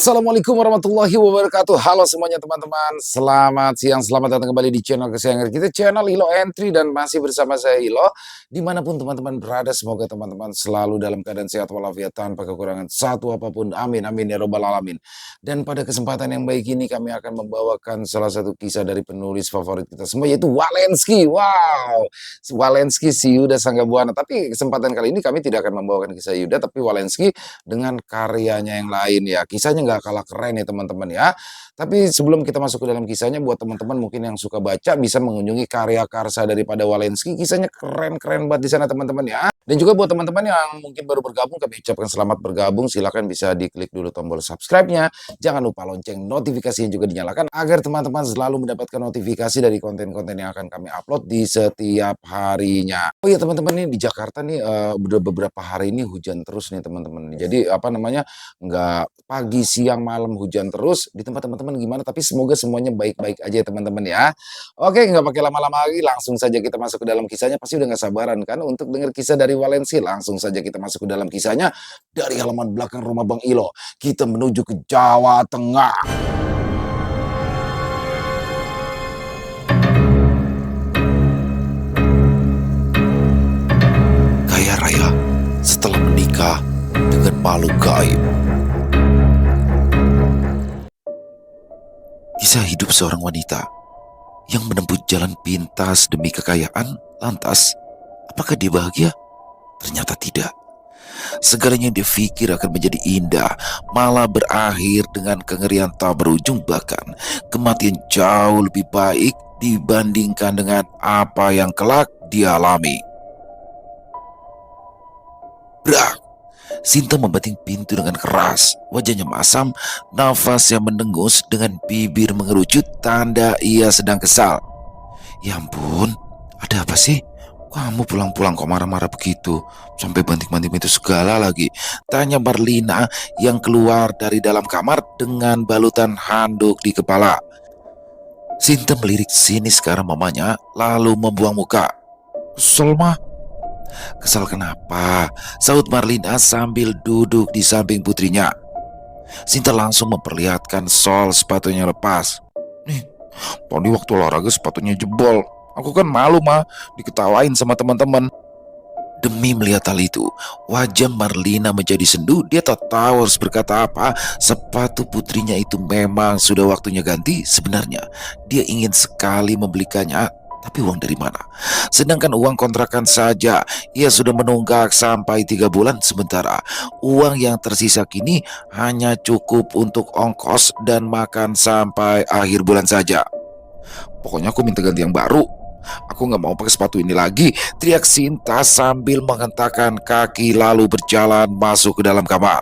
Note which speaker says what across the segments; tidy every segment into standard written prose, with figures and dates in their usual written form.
Speaker 1: Assalamualaikum warahmatullahi wabarakatuh. Halo semuanya teman-teman. Selamat siang, selamat datang kembali di channel kesayangan kita, channel Ilo Entry, dan masih bersama saya Ilo. Dimanapun teman-teman berada, semoga teman-teman selalu dalam keadaan sehat walafiat tanpa kekurangan satu apapun. Amin, amin ya robbal alamin. Dan pada kesempatan yang baik ini kami akan membawakan salah satu kisah dari penulis favorit kita semua, yaitu Walensky. Wow, Walensky si Yuda Sanggabuana. Tapi kesempatan kali ini kami tidak akan membawakan kisah Yuda, tapi Walensky dengan karyanya yang lain ya. Kisahnya nggak kalah keren ya teman-teman ya. Tapi sebelum kita masuk ke dalam kisahnya, buat teman-teman mungkin yang suka baca bisa mengunjungi karya karsa daripada Walensky. Kisahnya keren-keren banget di sana teman-teman ya. Dan juga buat teman-teman yang mungkin baru bergabung, kami ucapkan selamat bergabung. Silakan bisa diklik dulu tombol subscribe-nya. Jangan lupa lonceng notifikasinya juga dinyalakan agar teman-teman selalu mendapatkan notifikasi dari konten-konten yang akan kami upload di setiap harinya. Oh iya teman-teman, nih di Jakarta nih udah beberapa hari ini hujan terus nih teman-teman. Jadi apa namanya, nggak pagi, siang, malam hujan terus. Di tempat teman-teman gimana? Tapi semoga semuanya baik-baik aja ya teman-teman ya. Oke, nggak pakai lama-lama lagi, langsung saja kita masuk ke dalam kisahnya. Pasti udah nggak sabaran kan untuk dengar kisah dari Walensky. Langsung saja kita masuk ke dalam kisahnya. Dari halaman belakang rumah Bang Ilo, kita menuju ke Jawa Tengah. Kaya raya setelah menikah dengan makhluk gaib. Kisah hidup seorang wanita yang menempuh jalan pintas demi kekayaan. Lantas, apakah dia bahagia? Ternyata tidak. Segalanya yang dia pikir akan menjadi indah malah berakhir dengan kengerian tak berujung, bahkan kematian jauh lebih baik dibandingkan dengan apa yang kelak dia alami. Brak! Sinta membanting pintu dengan keras. Wajahnya masam, nafasnya mendengus, dengan bibir mengerucut tanda ia sedang kesal. Ya ampun, ada apa sih? Kamu pulang-pulang kok marah-marah begitu? Sampai banting-banting pintu segala lagi, tanya Marlina yang keluar dari dalam kamar dengan balutan handuk di kepala. Sinta melirik sinis ke arah mamanya, lalu membuang muka. Kesel mah. Kesal kenapa? Saut Marlina sambil duduk di samping putrinya. Sinta langsung memperlihatkan sol sepatunya lepas. Nih, tadi waktu olahraga sepatunya jebol. Aku kan malu mah diketawain sama teman-teman. Demi melihat hal itu, wajah Marlina menjadi sendu. Dia tak tahu harus berkata apa. Sepatu putrinya itu memang sudah waktunya ganti. Sebenarnya dia ingin sekali membelikannya, tapi uang dari mana? Sedangkan uang kontrakan saja ia sudah menunggak sampai 3 bulan. Sementara uang yang tersisa kini hanya cukup untuk ongkos dan makan sampai akhir bulan saja. Pokoknya aku minta ganti yang baru. Aku gak mau pakai sepatu ini lagi, teriak Sinta sambil menghentakkan kaki lalu berjalan masuk ke dalam kamar.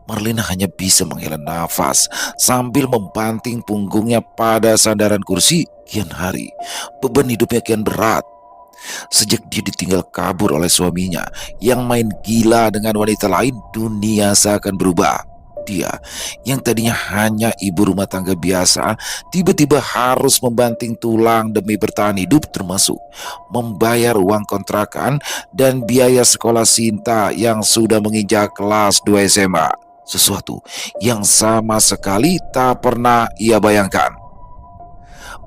Speaker 1: Marlina hanya bisa menghela nafas sambil membanting punggungnya pada sandaran kursi. Kian hari, beban hidupnya kian berat. Sejak dia ditinggal kabur oleh suaminya yang main gila dengan wanita lain, dunia seakan berubah. Dia yang tadinya hanya ibu rumah tangga biasa, tiba-tiba harus membanting tulang demi bertahan hidup, termasuk membayar uang kontrakan dan biaya sekolah Sinta yang sudah menginjak kelas 2 SMA. Sesuatu yang sama sekali tak pernah ia bayangkan.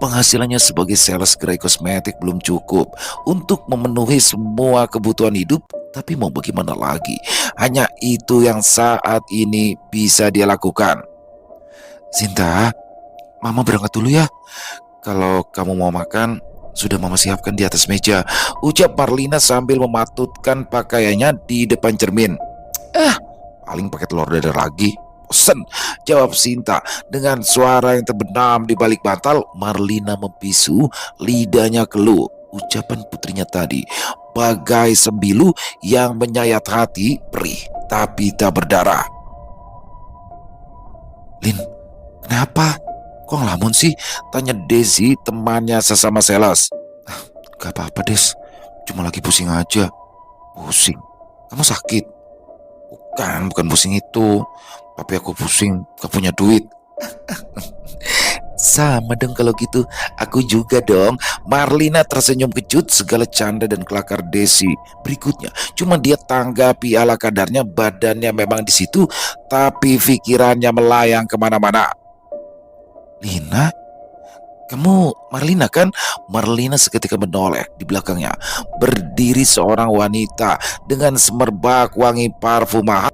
Speaker 1: Penghasilannya sebagai sales gerai kosmetik belum cukup untuk memenuhi semua kebutuhan hidup. Tapi mau bagaimana lagi? Hanya itu yang saat ini bisa dia lakukan. Sinta, Mama berangkat dulu ya. Kalau kamu mau makan, sudah Mama siapkan di atas meja, ucap Marlina sambil mematutkan pakaiannya di depan cermin. Paling pakai telur dadar lagi. Bosen, jawab Sinta dengan suara yang terbenam di balik bantal. Marlina membisu, lidahnya keluh. Ucapan putrinya tadi bagai sembilu yang menyayat hati, perih tapi tak berdarah. Lin, kenapa? Kok ngelamun sih? Tanya Desi, temannya sesama sales. Gak apa-apa Des, cuma lagi pusing aja. Pusing? Kamu sakit? Bukan pusing itu. Tapi aku pusing gak punya duit. Sama dong kalau gitu. Aku juga dong. Marlina tersenyum kecut segala canda dan kelakar Desi. Berikutnya, cuma dia tanggapi ala kadarnya, badannya memang di situ, tapi pikirannya melayang kemana-mana. Lina, kamu Marlina kan? Marlina seketika menoleh. Di belakangnya berdiri seorang wanita dengan semerbak wangi parfum mahal.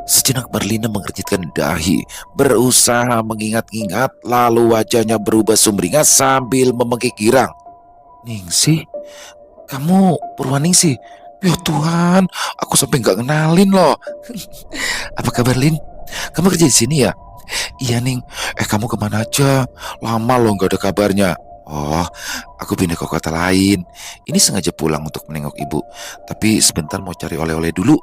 Speaker 1: Sejenak Marlina mengerjitkan dahi, berusaha mengingat-ingat, lalu wajahnya berubah sumringah sambil memekik girang. Ningsih, kamu Purwaningsih? Ya Tuhan, aku sampai nggak kenalin loh. Apa kabar Lin? Kamu kerja di sini ya? Iya Ning, kamu kemana aja? Lama loh nggak ada kabarnya. Oh, aku pindah ke kota lain. Ini sengaja pulang untuk menengok ibu. Tapi sebentar mau cari oleh-oleh dulu.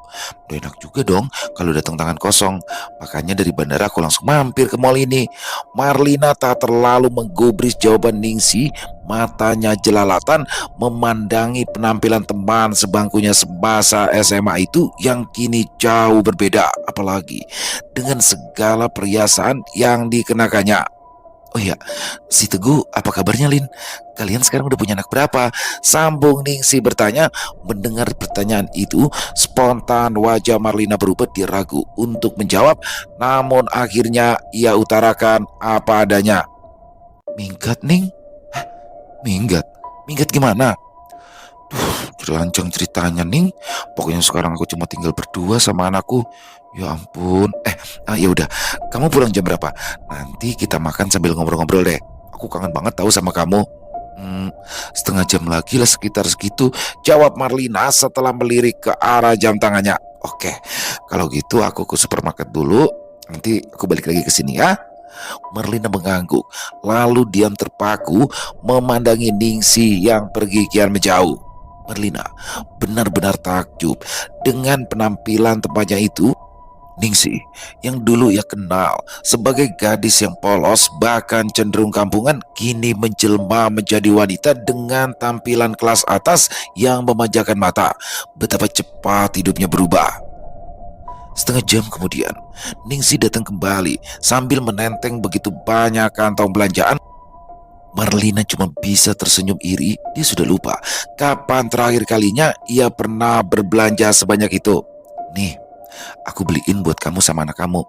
Speaker 1: Udah enak juga dong kalau datang tangan kosong. Makanya dari bandara aku langsung mampir ke mall ini. Marlina tak terlalu menggubris jawaban Ningsi. Matanya jelalatan memandangi penampilan teman sebangkunya semasa SMA itu yang kini jauh berbeda. Apalagi dengan segala perhiasan yang dikenakannya. Oh iya, si Teguh apa kabarnya Lin? Kalian sekarang udah punya anak berapa? Sambung Ningsi bertanya. Mendengar pertanyaan itu, spontan wajah Marlina berubah, dia ragu untuk menjawab. Namun akhirnya ia utarakan apa adanya. Minggat Ning? Hah? Minggat? Minggat gimana? Rancang ceritanya Ning. Pokoknya sekarang aku cuma tinggal berdua sama anakku. Ya ampun. Ya udah. Kamu pulang jam berapa? Nanti kita makan sambil ngobrol-ngobrol deh. Aku kangen banget tahu sama kamu. Setengah jam lagi lah, sekitar segitu, jawab Marlina setelah melirik ke arah jam tangannya. Oke, kalau gitu aku ke supermarket dulu. Nanti aku balik lagi ke sini ya. Marlina mengangguk, lalu diam terpaku memandangi Ningsi yang pergi kian menjauh. Marlina benar-benar takjub dengan penampilan tempatnya itu. Ningsi yang dulu ia kenal sebagai gadis yang polos bahkan cenderung kampungan, kini menjelma menjadi wanita dengan tampilan kelas atas yang memanjakan mata. Betapa cepat hidupnya berubah. Setengah jam kemudian, Ningsi datang kembali sambil menenteng begitu banyak kantong belanjaan. Marlina cuma bisa tersenyum iri. Dia sudah lupa kapan terakhir kalinya ia pernah berbelanja sebanyak itu. Nih, aku beliin buat kamu sama anak kamu.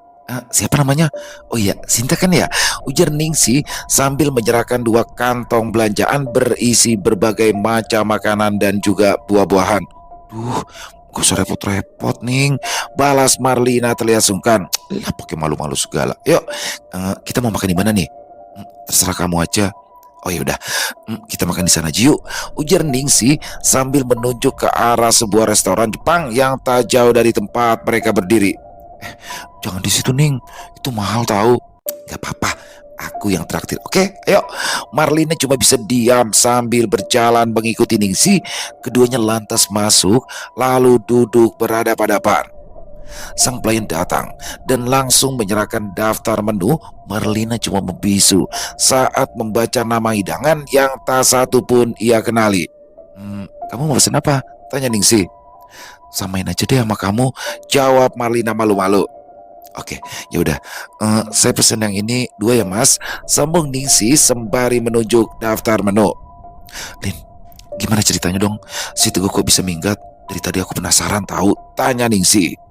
Speaker 1: Siapa namanya? Oh iya, Sinta kan ya? Ujar Ningsi sambil menyerahkan dua kantong belanjaan berisi berbagai macam makanan dan juga buah-buahan. Duh, gak usah repot-repot Ning, balas Marlina terlihat sungkan. Lah pakai malu-malu segala. Yuk, kita mau makan di mana nih? Terserah kamu aja. Oh ya udah, kita makan di sana aja yuk, ujar Ningsi sambil menunjuk ke arah sebuah restoran Jepang yang tak jauh dari tempat mereka berdiri. Jangan di situ Ning, itu mahal tahu. Gak apa-apa, aku yang traktir. Oke, ayo. Marlina cuma bisa diam sambil berjalan mengikuti Ningsi. Keduanya lantas masuk, lalu duduk berhadapan-hadapan. Sang pelayan datang dan langsung menyerahkan daftar menu. Marlina cuma membisu saat membaca nama hidangan yang tak satu pun ia kenali. Kamu mau pesan apa? Tanya Ningsi. Samain aja deh sama kamu, jawab Marlina malu-malu. Oke, ya udah. Saya pesan yang ini dua ya Mas, sambung Ningsi sembari menunjuk daftar menu. Lin, gimana ceritanya dong? Si Teguh kok bisa minggat? Dari tadi aku penasaran tahu, tanya Ningsi.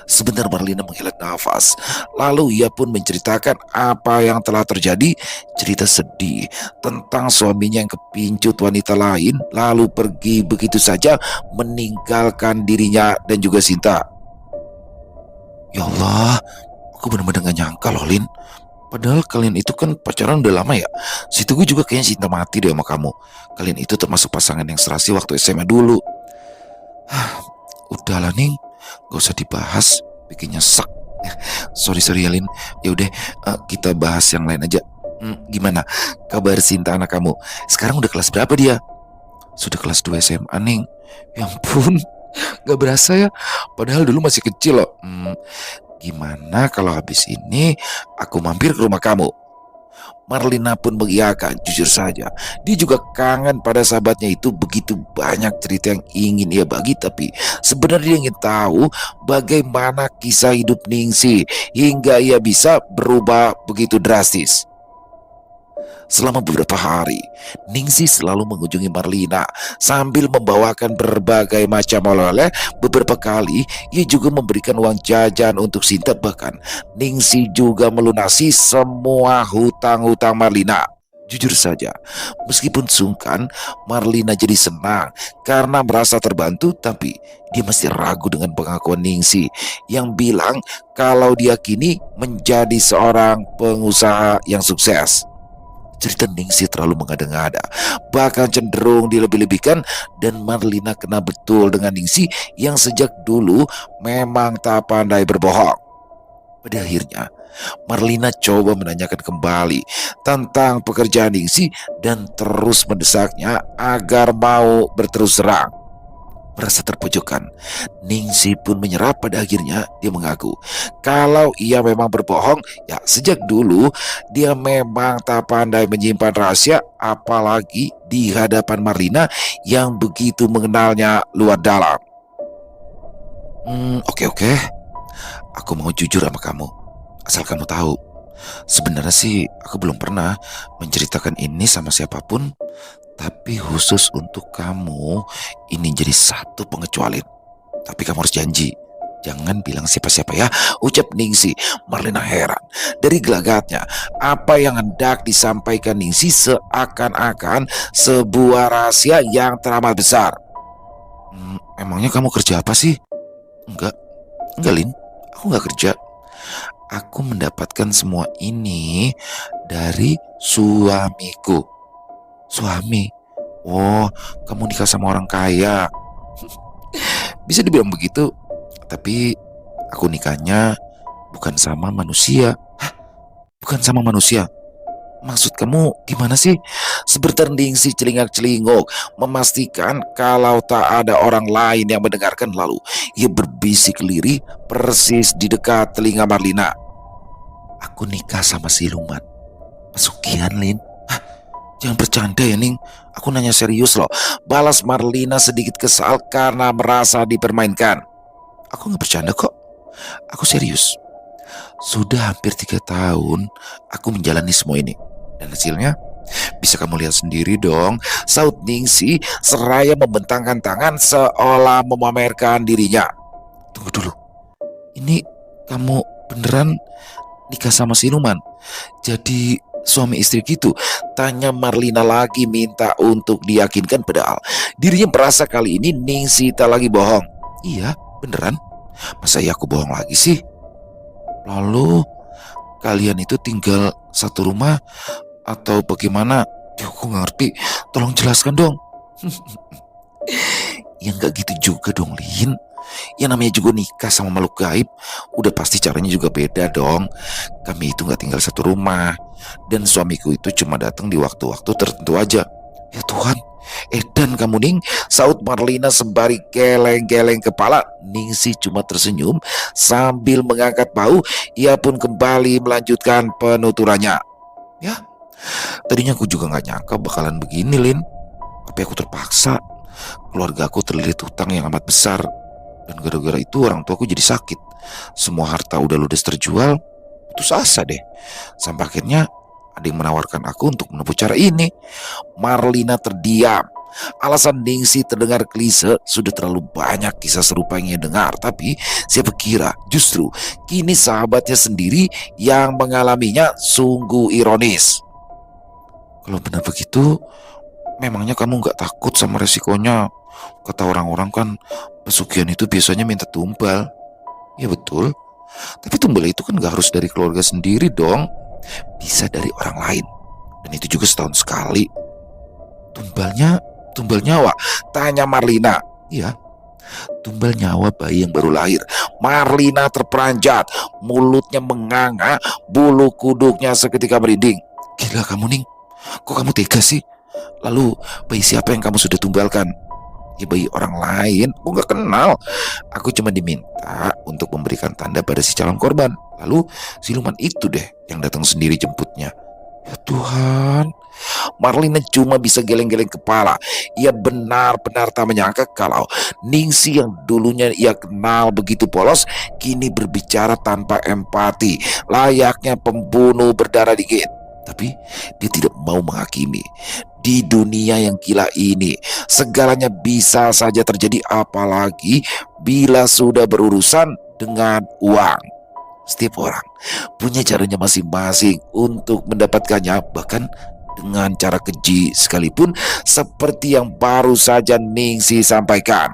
Speaker 1: Sebentar Marlina menghela nafas, lalu ia pun menceritakan apa yang telah terjadi. Cerita sedih tentang suaminya yang kepincut wanita lain, lalu pergi begitu saja meninggalkan dirinya dan juga Sinta. Ya Allah, aku benar-benar gak nyangka loh Lin. Padahal kalian itu kan pacaran udah lama ya. Si Teguh juga kayaknya cinta mati deh sama kamu. Kalian itu termasuk pasangan yang serasi waktu SMA dulu. Udahlah Ning, gak usah dibahas, bikin nyesek. Sorry ya Lin. Yaudah, kita bahas yang lain aja. Gimana kabar Sinta anak kamu? Sekarang udah kelas berapa dia? Sudah kelas 2 SMA Ning. Ya ampun, gak berasa ya. Padahal dulu masih kecil loh. Gimana kalau habis ini aku mampir ke rumah kamu? Marlina pun mengiyakan. Jujur saja, dia juga kangen pada sahabatnya itu. Begitu banyak cerita yang ingin ia bagi, tapi sebenarnya dia ingin tahu bagaimana kisah hidup Ningsi hingga ia bisa berubah begitu drastis. Selama beberapa hari, Ningsih selalu mengunjungi Marlina sambil membawakan berbagai macam oleh-oleh. Beberapa kali ia juga memberikan uang jajan untuk Sinta. Bahkan Ningsih juga melunasi semua hutang-hutang Marlina. Jujur saja, meskipun sungkan, Marlina jadi senang karena merasa terbantu, tapi dia masih ragu dengan pengakuan Ningsih yang bilang kalau dia kini menjadi seorang pengusaha yang sukses. Cerita Ningsih terlalu mengada-ngada, bahkan cenderung dilebih-lebihkan, dan Marlina kena betul dengan Ningsih yang sejak dulu memang tak pandai berbohong. Pada akhirnya, Marlina coba menanyakan kembali tentang pekerjaan Ningsih dan terus mendesaknya agar mau berterus terang. Merasa terpojokkan, Ningsih pun menyerah. Pada akhirnya dia mengaku kalau ia memang berbohong. Ya, sejak dulu dia memang tak pandai menyimpan rahasia, apalagi di hadapan Marlina yang begitu mengenalnya luar dalam. Oke, aku mau jujur sama kamu. Asal kamu tahu, sebenarnya sih aku belum pernah menceritakan ini sama siapapun. Tapi khusus untuk kamu, ini jadi satu pengecualian. Tapi kamu harus janji, jangan bilang siapa-siapa ya, ucap Ningsih. Marlina heran dari gelagatnya. Apa yang hendak disampaikan Ningsih seakan-akan sebuah rahasia yang teramat besar. Emangnya kamu kerja apa sih? Enggak Lin, aku nggak kerja. Aku mendapatkan semua ini dari suamiku. Suami? Oh, kamu nikah sama orang kaya. Bisa dibilang begitu, tapi aku nikahnya bukan sama manusia. Hah? Bukan sama manusia? Maksud kamu gimana sih? Sebertanding si celingak-celinguk, memastikan kalau tak ada orang lain yang mendengarkan. Lalu ia berbisik lirih persis di dekat telinga Marlina. Aku nikah sama siluman. Pesugihan, Lin. Jangan bercanda ya, Ning. Aku nanya serius loh. Balas Marlina sedikit kesal karena merasa dipermainkan. Aku gak bercanda kok. Aku serius. Sudah hampir 3 tahun aku menjalani semua ini. Dan hasilnya bisa kamu lihat sendiri dong, saut Ningsih seraya membentangkan tangan seolah memamerkan dirinya. Tunggu dulu. Ini kamu beneran nikah sama siluman? Jadi suami istri gitu? Tanya Marlina lagi, minta untuk diyakinkan, padahal dirinya merasa kali ini Ningsih tak lagi bohong. Iya, beneran. Masa iya aku bohong lagi sih? Lalu kalian itu tinggal satu rumah atau bagaimana? Ya, aku gak ngerti. Tolong jelaskan dong. Ya gak gitu juga dong, Lin. Ya namanya juga nikah sama makhluk gaib, udah pasti caranya juga beda dong. Kami itu gak tinggal satu rumah, dan suamiku itu cuma datang di waktu-waktu tertentu aja. Ya Tuhan, edan kamu, Ning, saut Marlina sembari geleng-geleng kepala. Ningsih cuma tersenyum sambil mengangkat bahu. Ia pun kembali melanjutkan penuturannya. Ya, tadinya aku juga gak nyangka bakalan begini, Lin. Tapi aku terpaksa. Keluarga aku terlilit hutang yang amat besar, dan gara-gara itu orang tuaku jadi sakit. Semua harta udah ludes terjual. Putus asa deh. Sampai akhirnya ada yang menawarkan aku untuk menempuh cara ini. Marlina terdiam. Alasan Ningsih terdengar klise, sudah terlalu banyak kisah serupa yang ia dengar. Tapi siapa kira justru kini sahabatnya sendiri yang mengalaminya. Sungguh ironis. Kalau benar begitu, memangnya kamu gak takut sama resikonya? Kata orang-orang kan pesugihan itu biasanya minta tumbal. Ya betul, tapi tumbal itu kan gak harus dari keluarga sendiri dong. Bisa dari orang lain, dan itu juga setahun sekali. Tumbal nyawa? Tanya Marlina. Iya, tumbal nyawa bayi yang baru lahir. Marlina terperanjat, mulutnya menganga, bulu kuduknya seketika merinding. Gila kamu, Ning. Kok kamu tega sih? Lalu bayi siapa yang kamu sudah tumbalkan? Ya bayi orang lain, aku gak kenal. Aku cuma diminta untuk memberikan tanda pada si calon korban. Lalu siluman itu deh yang datang sendiri jemputnya. Ya Tuhan, Marlina cuma bisa geleng-geleng kepala. Ia benar-benar tak menyangka kalau Ningsih yang dulunya ia kenal begitu polos, kini berbicara tanpa empati, layaknya pembunuh berdarah dingin. Tapi dia tidak mau menghakimi. Di dunia yang gila ini, segalanya bisa saja terjadi, apalagi bila sudah berurusan dengan uang. Setiap orang punya caranya masing-masing untuk mendapatkannya, bahkan dengan cara keji sekalipun, seperti yang baru saja Ningsi sampaikan.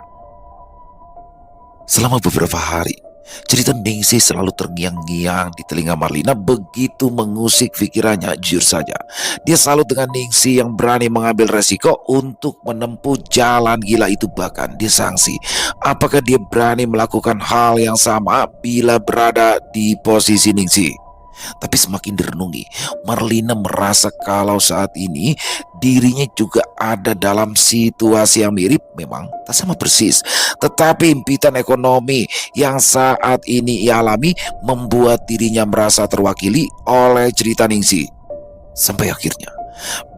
Speaker 1: Selama beberapa hari, cerita Ningsih selalu terngiang-ngiang di telinga Marlina, begitu mengusik pikirannya. Jujur saja, dia salut dengan Ningsih yang berani mengambil resiko untuk menempuh jalan gila itu. Bahkan dia sangsi, apakah dia berani melakukan hal yang sama bila berada di posisi Ningsih. Tapi semakin direnungi, Marlina merasa kalau saat ini dirinya juga ada dalam situasi yang mirip, memang tak sama persis. Tetapi impitan ekonomi yang saat ini ia alami membuat dirinya merasa terwakili oleh cerita Ningsih. Sampai akhirnya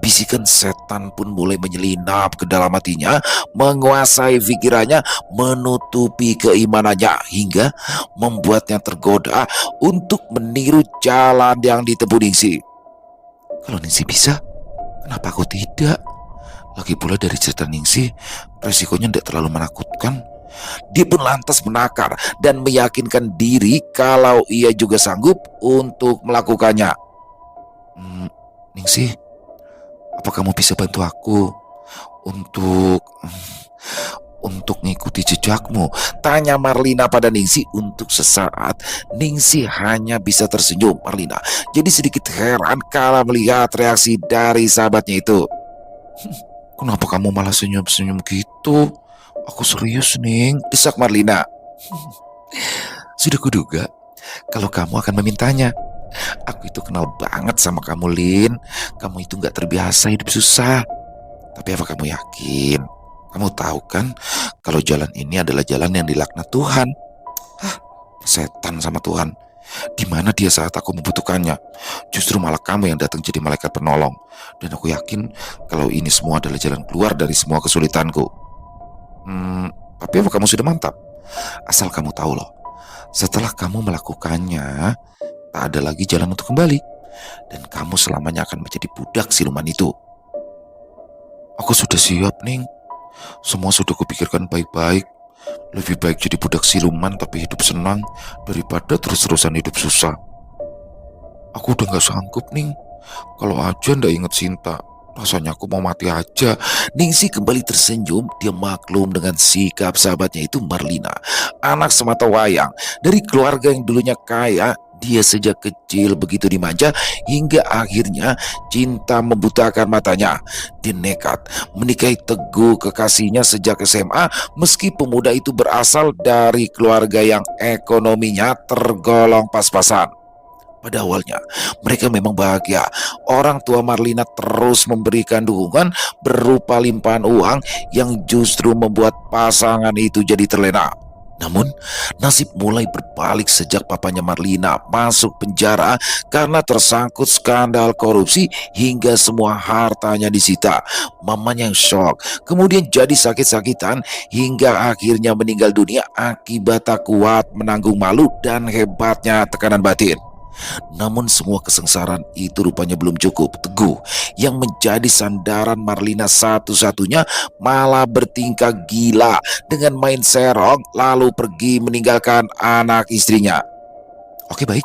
Speaker 1: bisikan setan pun mulai menyelinap ke dalam hatinya, menguasai pikirannya, menutupi keimanannya, hingga membuatnya tergoda untuk meniru jalan yang ditempuh Ningsih. Kalau Ningsih bisa, kenapa aku tidak? Lagi pula dari cerita Ningsih, resikonya tidak terlalu menakutkan. Dia pun lantas menakar dan meyakinkan diri kalau ia juga sanggup untuk melakukannya. Ningsih, apa kamu bisa bantu aku untuk ngikuti jejakmu? Tanya Marlina pada Ningsih. Untuk sesaat Ningsih hanya bisa tersenyum. Marlina jadi sedikit heran kala melihat reaksi dari sahabatnya itu. Kenapa kamu malah senyum-senyum gitu? Aku serius, Ning, desak Marlina. Sudah kuduga kalau kamu akan memintanya. Aku itu kenal banget sama kamu, Lin. Kamu itu gak terbiasa hidup susah. Tapi apa kamu yakin? Kamu tahu kan kalau jalan ini adalah jalan yang dilaknat Tuhan. Setan sama Tuhan. Di mana dia saat aku membutuhkannya? Justru malah kamu yang datang jadi malaikat penolong. Dan aku yakin kalau ini semua adalah jalan keluar dari semua kesulitanku. Tapi apa kamu sudah mantap? Asal kamu tahu loh, setelah kamu melakukannya, tak ada lagi jalan untuk kembali. Dan kamu selamanya akan menjadi budak siluman itu. Aku sudah siap, Ning. Semua sudah kupikirkan baik-baik. Lebih baik jadi budak siluman tapi hidup senang daripada terus-terusan hidup susah. Aku udah gak sanggup, Ning. Kalau aja ndak inget Sinta, rasanya aku mau mati aja. Ningsih kembali tersenyum. Dia maklum dengan sikap sahabatnya itu. Marlina, anak semata wayang dari keluarga yang dulunya kaya. Dia sejak kecil begitu dimanja hingga akhirnya cinta membutakan matanya. Dia nekat menikahi Teguh, kekasihnya sejak SMA, meski pemuda itu berasal dari keluarga yang ekonominya tergolong pas-pasan. Pada awalnya mereka memang bahagia. Orang tua Marlina terus memberikan dukungan berupa limpahan uang yang justru membuat pasangan itu jadi terlena. Namun nasib mulai berbalik sejak papanya Marlina masuk penjara karena tersangkut skandal korupsi hingga semua hartanya disita. Mamanya yang shock, kemudian jadi sakit-sakitan hingga akhirnya meninggal dunia akibat tak kuat menanggung malu dan hebatnya tekanan batin. Namun semua kesengsaraan itu rupanya belum cukup. Teguh yang menjadi sandaran Marlina satu-satunya malah bertingkah gila dengan main serong lalu pergi meninggalkan anak istrinya. Oke, baik,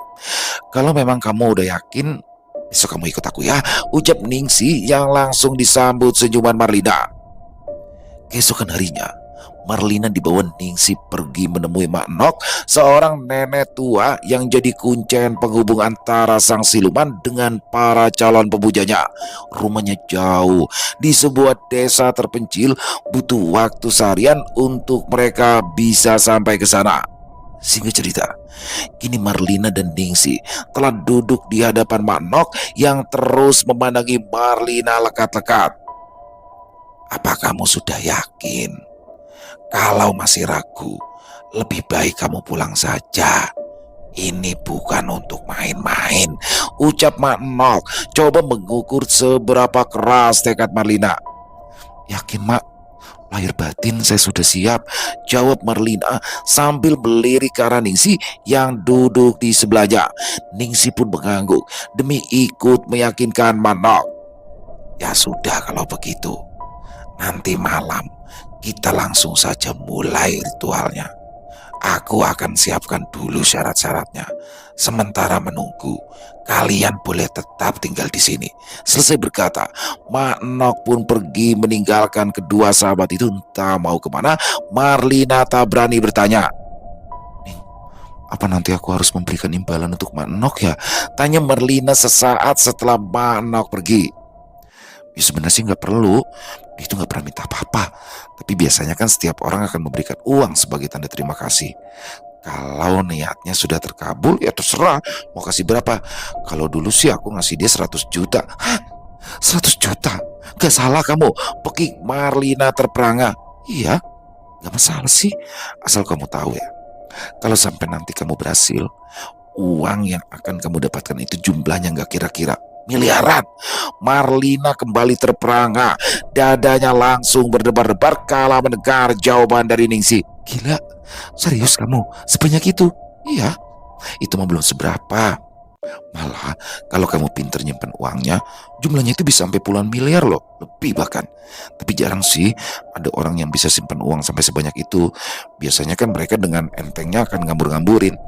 Speaker 1: kalau memang kamu udah yakin, besok kamu ikut aku ya, ucap Ningsih yang langsung disambut senyuman Marlina. Keesokan harinya Marlina dibawa Ningsih pergi menemui Mak Nok, seorang nenek tua yang jadi kuncen penghubung antara sang siluman dengan para calon pemujanya. Rumahnya jauh di sebuah desa terpencil, butuh waktu seharian untuk mereka bisa sampai ke sana. Singkat cerita, kini Marlina dan Ningsih telah duduk di hadapan Mak Nok yang terus memandangi Marlina lekat-lekat. Apa kamu sudah yakin? Kalau masih ragu, lebih baik kamu pulang saja. Ini bukan untuk main-main, ucap Mak Nok, coba mengukur seberapa keras tekad Marlina. Yakin, Mak? Lahir batin saya sudah siap, jawab Marlina sambil melirik ke arah Ningsi yang duduk di sebelahnya. Ningsi pun mengangguk demi ikut meyakinkan Manok. Ya sudah kalau begitu, nanti malam kita langsung saja mulai ritualnya. Aku akan siapkan dulu syarat-syaratnya. Sementara menunggu, kalian boleh tetap tinggal di sini. Selesai berkata, Mak Nok pun pergi meninggalkan kedua sahabat itu. Entah mau kemana, Marlina tak berani bertanya. "Ning, apa nanti aku harus memberikan imbalan untuk Mak Nok ya?" tanya Marlina sesaat setelah Mak Nok pergi. Ya sebenarnya sih nggak perlu, dia itu nggak pernah minta apa-apa. Tapi biasanya kan setiap orang akan memberikan uang sebagai tanda terima kasih. Kalau niatnya sudah terkabul, ya terserah mau kasih berapa. Kalau dulu sih aku ngasih dia 100 juta. Hah? 100 juta? Gak salah kamu, pekik Marlina terperangah. Iya, gak masalah sih. Asal kamu tahu ya, kalau sampai nanti kamu berhasil, uang yang akan kamu dapatkan itu jumlahnya gak kira-kira miliaran. Marlina kembali terperangah. Dadanya langsung berdebar-debar kala mendengar jawaban dari Ningsi. Gila, serius kamu? Sebanyak itu? Iya, itu mah belum seberapa. Malah kalau kamu pinter nyimpen uangnya, jumlahnya itu bisa sampai puluhan miliar loh, lebih bahkan. Tapi jarang sih ada orang yang bisa simpan uang sampai sebanyak itu. Biasanya kan mereka dengan entengnya akan ngambur-ngamburin.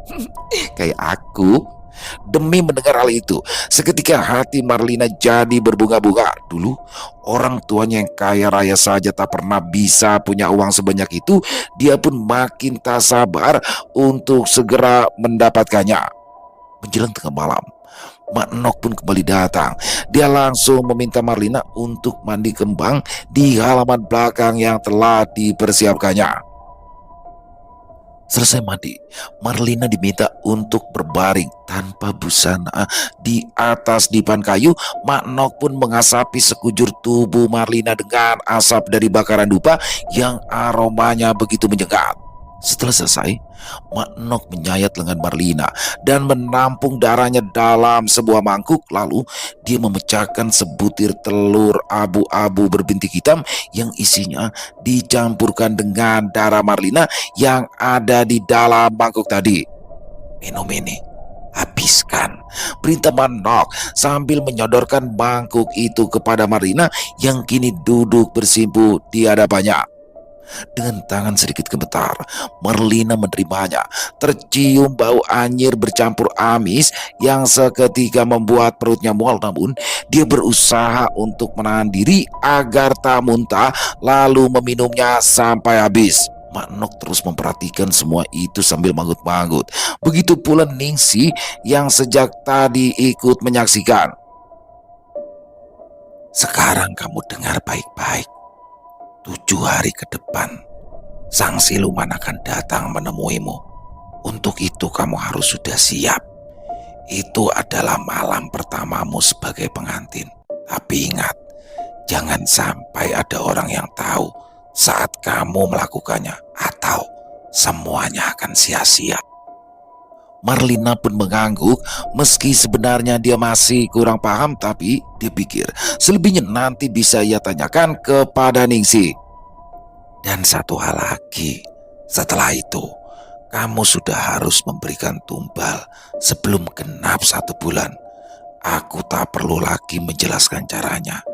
Speaker 1: Kayak aku. Demi mendengar hal itu, seketika hati Marlina jadi berbunga-bunga. Dulu orang tuanya yang kaya raya saja tak pernah bisa punya uang sebanyak itu. Dia pun makin tak sabar untuk segera mendapatkannya. Menjelang tengah malam, Mak Nok pun kembali datang. Dia langsung meminta Marlina untuk mandi kembang di halaman belakang yang telah dipersiapkannya. Selesai mandi, Marlina diminta untuk berbaring tanpa busana di atas dipan kayu. Mak Nok pun mengasapi sekujur tubuh Marlina dengan asap dari bakaran dupa yang aromanya begitu menyengat. Setelah selesai, Mak Nok menyayat lengan Marlina dan menampung darahnya dalam sebuah mangkuk. Lalu dia memecahkan sebutir telur abu-abu berbintik hitam yang isinya dicampurkan dengan darah Marlina yang ada di dalam mangkuk tadi. Minum ini, habiskan, perintah Mak Nok sambil menyodorkan mangkuk itu kepada Marlina yang kini duduk bersimpuh di hadapannya. Dengan tangan sedikit gemetar, Marlina menerimanya. Tercium bau anyir bercampur amis yang seketika membuat perutnya mual. Namun dia berusaha untuk menahan diri agar tak muntah, lalu meminumnya sampai habis. Mak Nok terus memperhatikan semua itu sambil manggut-manggut. Begitu pula Ningsi yang sejak tadi ikut menyaksikan. Sekarang kamu dengar baik-baik. 7 hari ke depan, sang siluman akan datang menemuimu. Untuk itu kamu harus sudah siap. Itu adalah malam pertamamu sebagai pengantin. Tapi ingat, jangan sampai ada orang yang tahu saat kamu melakukannya, atau semuanya akan sia-sia. Marlina pun mengangguk, meski sebenarnya dia masih kurang paham, tapi dia pikir selebihnya nanti bisa ia tanyakan kepada Ningsi. Dan satu hal lagi, setelah itu kamu sudah harus memberikan tumbal sebelum genap 1 bulan. Aku tak perlu lagi menjelaskan caranya.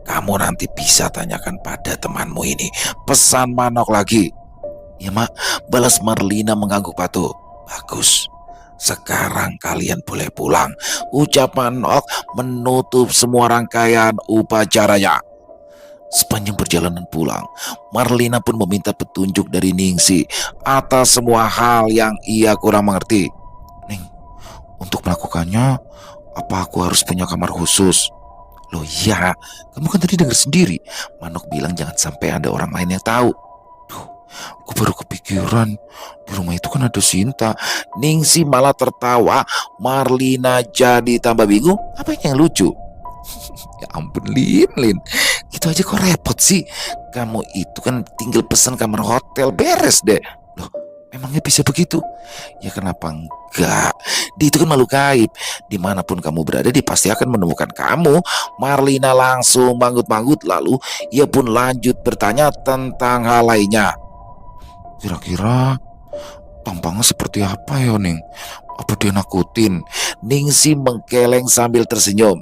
Speaker 1: Kamu nanti bisa tanyakan pada temanmu ini, pesan Manok lagi. Ya mak, balas Marlina mengangguk patuh. Bagus. Sekarang kalian boleh pulang, ucap Manok menutup semua rangkaian upacaranya. Sepanjang perjalanan pulang, Marlina pun meminta petunjuk dari Ningsi atas semua hal yang ia kurang mengerti. Ning, untuk melakukannya, apa aku harus punya kamar khusus? Loh iya, kamu kan tadi dengar sendiri, Manok bilang jangan sampai ada orang lain yang tahu. Aku baru kepikiran, di rumah itu kan ada Sinta. Ningsi malah tertawa. Marlina jadi tambah bingung. Apa yang lucu? Ya ampun Lin, gitu aja kok repot sih. Kamu itu kan tinggal pesan kamar hotel, beres deh. Loh, Emangnya bisa begitu? Ya kenapa enggak? Dia itu kan makhluk gaib. Dimanapun kamu berada, dia pasti akan menemukan kamu. Marlina langsung manggut-manggut, lalu ia pun lanjut bertanya tentang hal lainnya. Kira-kira tampangnya seperti apa ya, Ning? Apa dia nakutin? Ningsi menggeleng sambil tersenyum.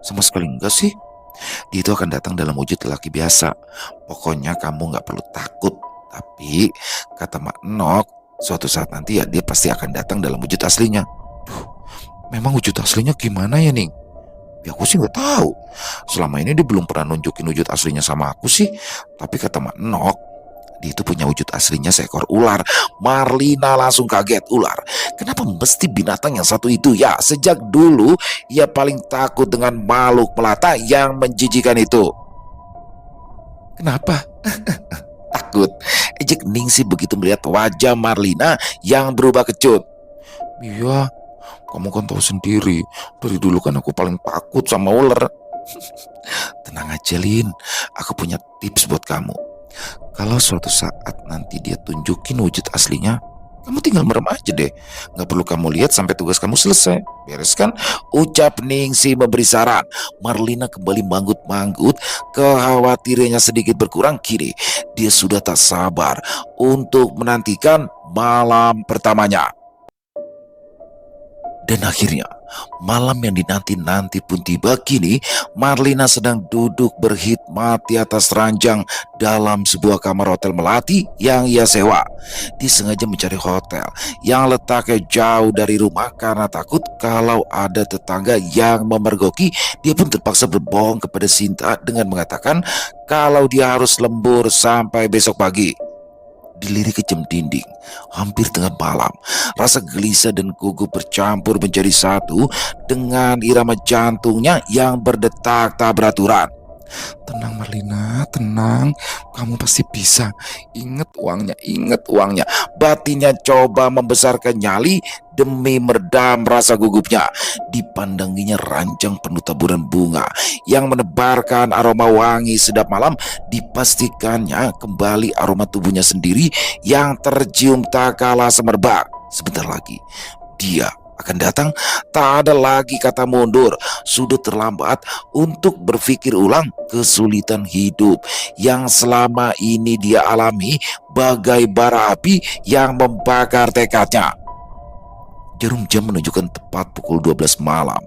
Speaker 1: Sama sekali enggak sih. Dia itu akan datang dalam wujud lelaki biasa. Pokoknya kamu nggak perlu takut. Tapi kata Mak Nok, suatu saat nanti ya dia pasti akan datang dalam wujud aslinya. Duh, memang wujud aslinya gimana ya, Ning? Ya aku sih nggak tahu. Selama ini dia belum pernah nunjukin wujud aslinya sama aku sih. Tapi kata Mak Nok, dia itu punya wujud aslinya seekor ular. Marlina langsung kaget. Ular? Kenapa mesti binatang yang satu itu? Ya, sejak dulu ia paling takut dengan makhluk melata yang menjijikan itu. Kenapa? Takut. Ejek Ningsi begitu melihat wajah Marlina yang berubah kecut. Iya, kamu kan tahu sendiri. Dari dulu kan aku paling takut sama ular. Tenang aja, Lin. Aku punya tips buat kamu. Kalau suatu saat nanti dia tunjukin wujud aslinya, kamu tinggal merem aja deh. Gak perlu kamu lihat sampai tugas kamu selesai. Beres kan? Ucap Ningsi memberi saran. Marlina kembali manggut-manggut. Kekhawatirannya sedikit berkurang. Kini dia sudah tak sabar untuk menantikan malam pertamanya. Dan akhirnya, malam yang dinanti-nanti pun tiba. Kini, Marlina sedang duduk berkhidmat di atas ranjang dalam sebuah kamar hotel melati yang ia sewa. Dia sengaja mencari hotel yang letaknya jauh dari rumah karena takut kalau ada tetangga yang memergoki. Dia pun terpaksa berbohong kepada Sinta dengan mengatakan kalau dia harus lembur sampai besok pagi. Dilirik ke jam dinding, hampir tengah malam. Rasa gelisah dan gugup bercampur menjadi satu dengan irama jantungnya yang berdetak tak beraturan. Tenang Marlina, tenang. Kamu pasti bisa. Ingat uangnya, ingat uangnya. Batinnya coba membesarkan nyali demi meredam rasa gugupnya. Dipandanginya ranjang penuh taburan bunga yang menebarkan aroma wangi sedap malam. Dipastikannya kembali aroma tubuhnya sendiri yang tercium tak kalah semerbak. Sebentar lagi, dia akan datang. Tak ada lagi kata mundur. Sudah terlambat untuk berpikir ulang kesulitan hidup yang selama ini dia alami bagai bara api yang membakar tekadnya. Jarum jam menunjukkan tepat pukul 12 malam.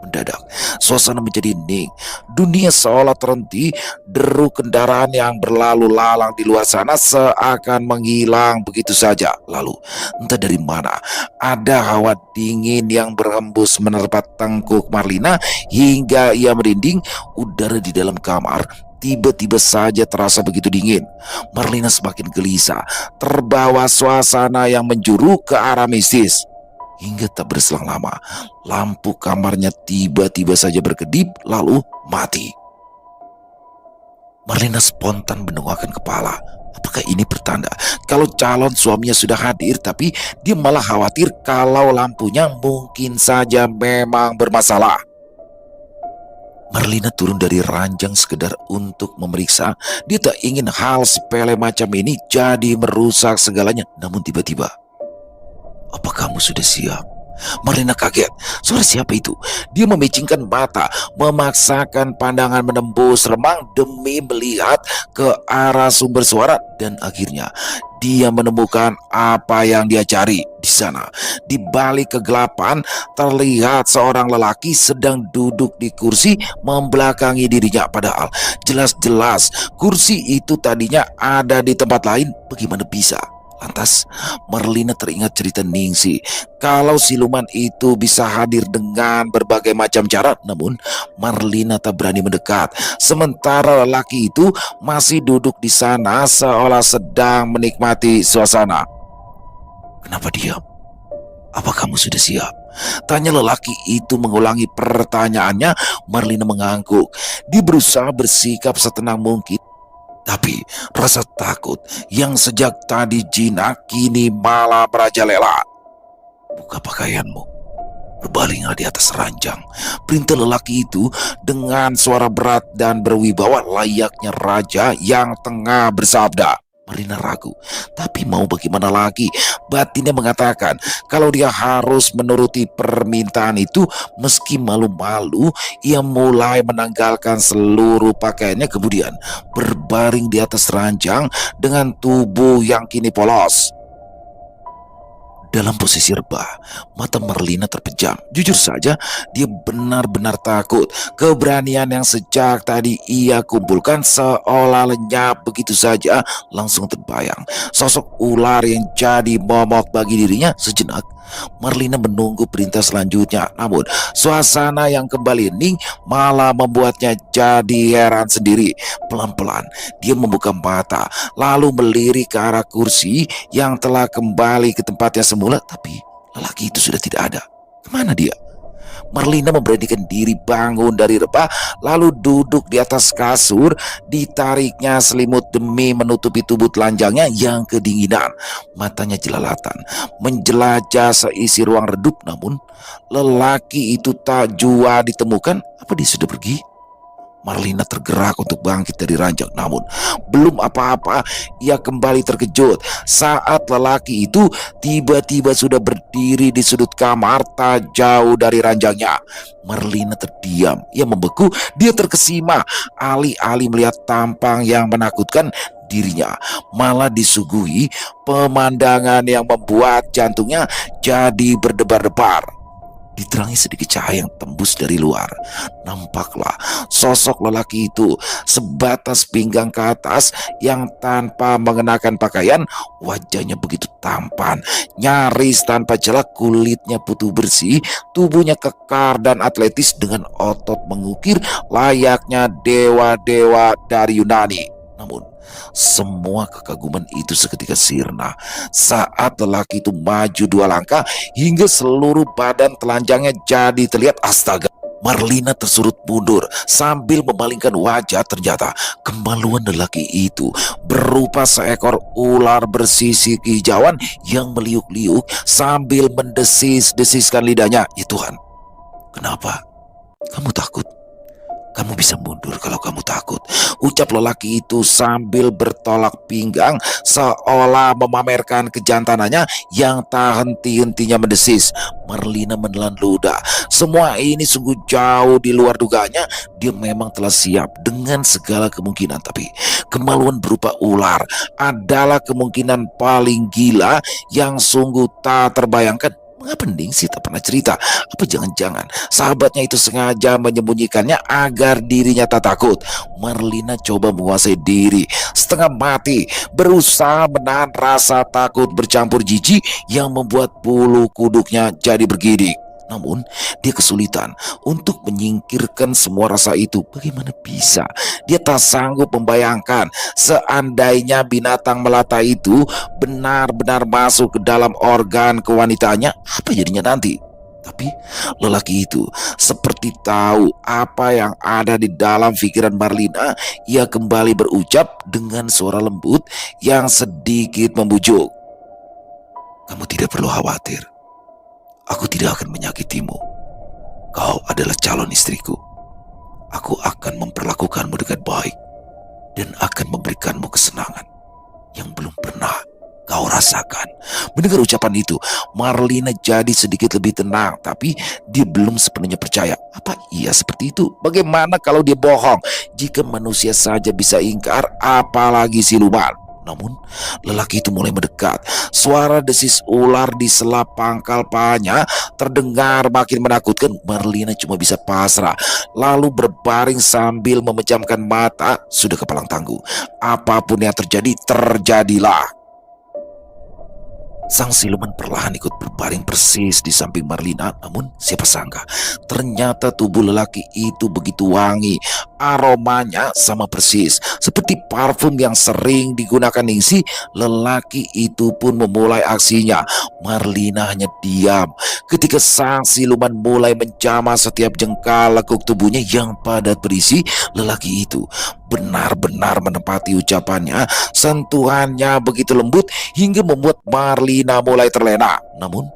Speaker 1: Mendadak, suasana menjadi hening. Dunia seolah terhenti. Deru kendaraan yang berlalu lalang di luar sana seakan menghilang begitu saja. Lalu, entah dari mana, ada hawa dingin yang berhembus menerpa tengkuk Marlina hingga ia merinding. Udara di dalam kamar tiba-tiba saja terasa begitu dingin. Marlina semakin gelisah, terbawa suasana yang menjuru ke arah mistis. Hingga tak berselang lama, lampu kamarnya tiba-tiba saja berkedip lalu mati. Marlina spontan menundukkan kepala. Apakah ini pertanda kalau calon suaminya sudah hadir, tapi dia malah khawatir kalau lampunya mungkin saja memang bermasalah. Marlina turun dari ranjang sekedar untuk memeriksa. Dia tak ingin hal sepele macam ini jadi merusak segalanya. Namun tiba-tiba, apa kamu sudah siap? Marlina kaget. Suara siapa itu? Dia memicingkan mata, memaksakan pandangan menembus remang demi melihat ke arah sumber suara. Dan akhirnya dia menemukan apa yang dia cari. Di sana, di balik kegelapan, terlihat seorang lelaki sedang duduk di kursi membelakangi dirinya. Padahal jelas-jelas kursi itu tadinya ada di tempat lain. Bagaimana bisa? Lantas Marlina teringat cerita Ningsi kalau siluman itu bisa hadir dengan berbagai macam cara. Namun Marlina tak berani mendekat. Sementara lelaki itu masih duduk di sana seolah sedang menikmati suasana. Kenapa diam? Apa kamu sudah siap? Tanya lelaki itu mengulangi pertanyaannya. Marlina mengangguk. Dia berusaha bersikap setenang mungkin. Tapi rasa takut yang sejak tadi jinak kini malah merajalela. Buka pakaianmu, berbalinglah di atas ranjang, perintah lelaki itu dengan suara berat dan berwibawa layaknya raja yang tengah bersabda. Marlina ragu, tapi mau bagaimana lagi? Batinnya mengatakan kalau dia harus menuruti permintaan itu. Meski malu-malu, ia mulai menanggalkan seluruh pakaiannya, kemudian berbaring di atas ranjang dengan tubuh yang kini polos. Dalam posisi rebah, mata Marlina terpejam. Jujur saja, dia benar-benar takut. Keberanian yang sejak tadi ia kumpulkan seolah lenyap begitu saja. Langsung terbayang sosok ular yang jadi momok bagi dirinya. Sejenak, Marlina menunggu perintah selanjutnya. Namun, suasana yang kembali hening malah membuatnya jadi heran sendiri. Pelan-pelan, dia membuka mata, lalu melirik ke arah kursi yang telah kembali ke tempatnya semula, tapi lelaki itu sudah tidak ada. Kemana dia? Marlina memberanikan diri bangun dari rebah, lalu duduk di atas kasur. Ditariknya selimut demi menutupi tubuh telanjangnya yang kedinginan. Matanya jelalatan, menjelajah seisi ruang redup. Namun lelaki itu tak jua ditemukan. Apa dia sudah pergi? Marlina tergerak untuk bangkit dari ranjang, namun belum apa-apa ia kembali terkejut saat lelaki itu tiba-tiba sudah berdiri di sudut kamar tak jauh dari ranjangnya. Marlina terdiam, ia membeku, dia terkesima. Alih-alih melihat tampang yang menakutkan, dirinya malah disuguhi pemandangan yang membuat jantungnya jadi berdebar-debar. Diterangi sedikit cahaya yang tembus dari luar, nampaklah sosok lelaki itu sebatas pinggang ke atas yang tanpa mengenakan pakaian. Wajahnya begitu tampan, nyaris tanpa celah, kulitnya putih bersih, tubuhnya kekar dan atletis dengan otot mengukir layaknya dewa-dewa dari Yunani. Namun semua kekaguman itu seketika sirna saat lelaki itu maju 2 langkah hingga seluruh badan telanjangnya jadi terlihat. Astaga! Marlina tersurut mundur sambil memalingkan wajah. Ternyata kemaluan lelaki itu berupa seekor ular bersisi kehijauan yang meliuk-liuk sambil mendesis-desiskan lidahnya. Ya Tuhan, kenapa? Kamu takut? Kamu bisa mundur kalau kamu takut, ucap lelaki itu sambil bertolak pinggang seolah memamerkan kejantanannya yang tak henti-hentinya mendesis. Marlina menelan ludah. Semua ini sungguh jauh di luar dugaannya. Dia memang telah siap dengan segala kemungkinan, tapi kemaluan berupa ular adalah kemungkinan paling gila yang sungguh tak terbayangkan. Mengapa Ningsih tak pernah cerita? Apa jangan-jangan sahabatnya itu sengaja menyembunyikannya agar dirinya tak takut? Marlina coba menguasai diri, setengah mati berusaha menahan rasa takut bercampur jijik yang membuat bulu kuduknya jadi bergidik. Namun dia kesulitan untuk menyingkirkan semua rasa itu. Bagaimana bisa? Dia tak sanggup membayangkan seandainya binatang melata itu benar-benar masuk ke dalam organ kewanitaannya, apa jadinya nanti? Tapi lelaki itu seperti tahu apa yang ada di dalam pikiran Marlina. Ia kembali berucap dengan suara lembut yang sedikit membujuk. Kamu tidak perlu khawatir. Aku tidak akan menyakitimu. Kau adalah calon istriku. Aku akan memperlakukanmu dengan baik dan akan memberikanmu kesenangan yang belum pernah kau rasakan. Mendengar ucapan itu, Marlina jadi sedikit lebih tenang, tapi dia belum sepenuhnya percaya. Apa iya seperti itu? Bagaimana kalau dia bohong? Jika manusia saja bisa ingkar, apalagi siluman? Namun lelaki itu mulai mendekat. Suara desis ular di sela pangkal pahanya terdengar makin menakutkan. Marlina cuma bisa pasrah, lalu berbaring sambil memejamkan mata. Sudah kepalang tangguh, apapun yang terjadi, terjadilah. Sang siluman perlahan ikut berbaring persis di samping Marlina. Namun siapa sangka ternyata tubuh lelaki itu begitu wangi. Aromanya sama persis seperti parfum yang sering digunakan Ningsih. Lelaki itu pun memulai aksinya. Marlina hanya diam ketika sang siluman mulai menjamah setiap jengkal lekuk tubuhnya yang padat berisi. Lelaki itu benar-benar menepati ucapannya. Sentuhannya begitu lembut hingga membuat Marlina mulai terlena. Namun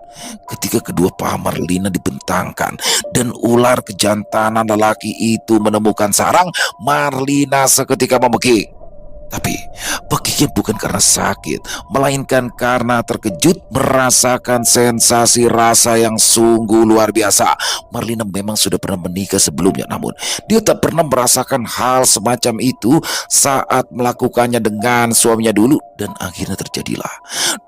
Speaker 1: ketika kedua paha Marlina dibentangkan dan ular kejantanan lelaki itu menemukan sarang, Marlina seketika memekik. Tapi baginya bukan karena sakit, melainkan karena terkejut merasakan sensasi rasa yang sungguh luar biasa. Marlina memang sudah pernah menikah sebelumnya, namun dia tak pernah merasakan hal semacam itu saat melakukannya dengan suaminya dulu. Dan akhirnya terjadilah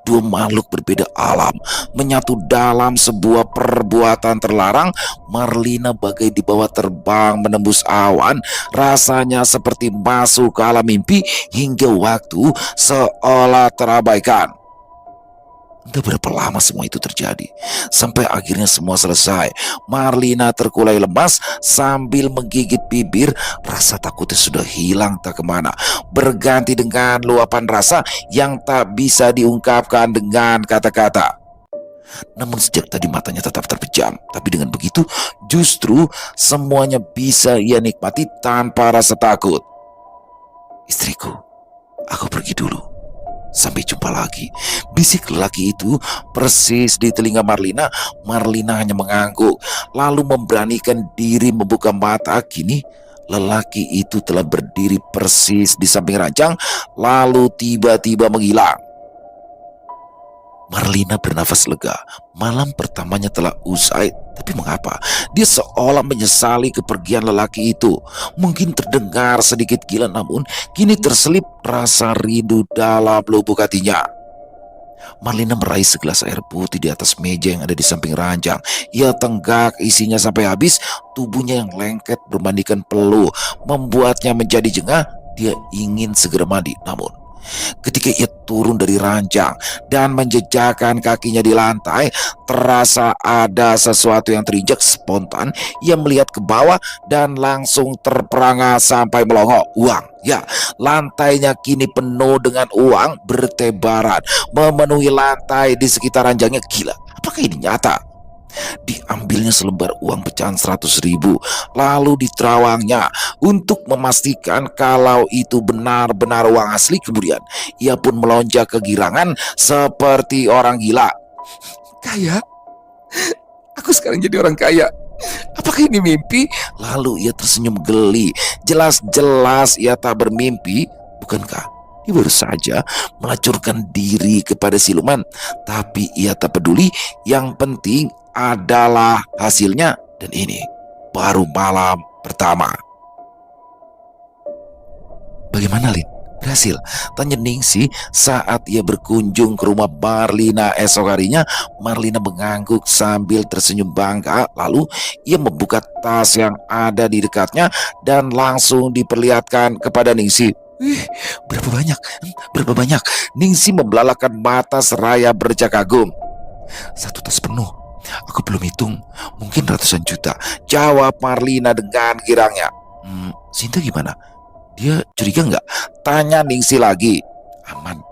Speaker 1: dua makhluk berbeda alam menyatu dalam sebuah perbuatan terlarang. Marlina bagai dibawa terbang menembus awan, rasanya seperti masuk ke alam mimpi hingga waktu seolah terabaikan. Entah berapa lama semua itu terjadi, sampai akhirnya semua selesai. Marlina terkulai lemas sambil menggigit bibir. Rasa takutnya sudah hilang tak kemana, berganti dengan luapan rasa yang tak bisa diungkapkan dengan kata-kata. Namun sejak tadi matanya tetap terpejam, tapi dengan begitu justru semuanya bisa ia nikmati tanpa rasa takut. Istriku, aku pergi dulu. Sampai jumpa lagi, bisik lelaki itu persis di telinga Marlina. Marlina hanya mengangguk, lalu memberanikan diri membuka mata. Kini lelaki itu telah berdiri persis di samping ranjang, lalu tiba-tiba menghilang. Marlina bernafas lega. Malam pertamanya telah usai, tapi mengapa dia seolah menyesali kepergian lelaki itu? Mungkin terdengar sedikit gila, namun kini terselip rasa rindu dalam lubuk hatinya. Marlina meraih segelas air putih di atas meja yang ada di samping ranjang. Ia tenggak isinya sampai habis. Tubuhnya yang lengket berbandingkan peluh membuatnya menjadi jengah. Dia ingin segera mandi, namun ketika ia turun dari ranjang dan menjejakkan kakinya di lantai, terasa ada sesuatu yang terinjak. Spontan ia melihat ke bawah dan langsung terperangah sampai melongo. Uang, ya, lantainya kini penuh dengan uang bertebaran memenuhi lantai di sekitar ranjangnya. Gila, apakah ini nyata? Diambilnya selembar uang pecahan 100.000, lalu diterawangnya untuk memastikan kalau itu benar-benar uang asli. Kemudian ia pun melonjak kegirangan seperti orang gila. Kaya? Aku sekarang jadi orang kaya. Apakah ini mimpi? Lalu ia tersenyum geli. Jelas-jelas ia tak bermimpi. Bukankah dia baru saja melacurkan diri kepada siluman? Tapi ia tak peduli. Yang penting adalah hasilnya. Dan ini baru malam pertama. Bagaimana, Lin? Berhasil? Tanya Ningsi saat ia berkunjung ke rumah Marlina esok harinya. Marlina mengangguk sambil tersenyum bangga. Lalu ia membuka tas yang ada di dekatnya dan langsung diperlihatkan kepada Ningsi. Wih, berapa banyak? Berapa banyak? Ningsi membelalakan mata seraya berdecak kagum. 1 tas penuh. Aku belum hitung, mungkin ratusan juta, jawab Marlina dengan girangnya. Sinta gimana? Dia curiga nggak? Tanya Ningsi lagi. Aman,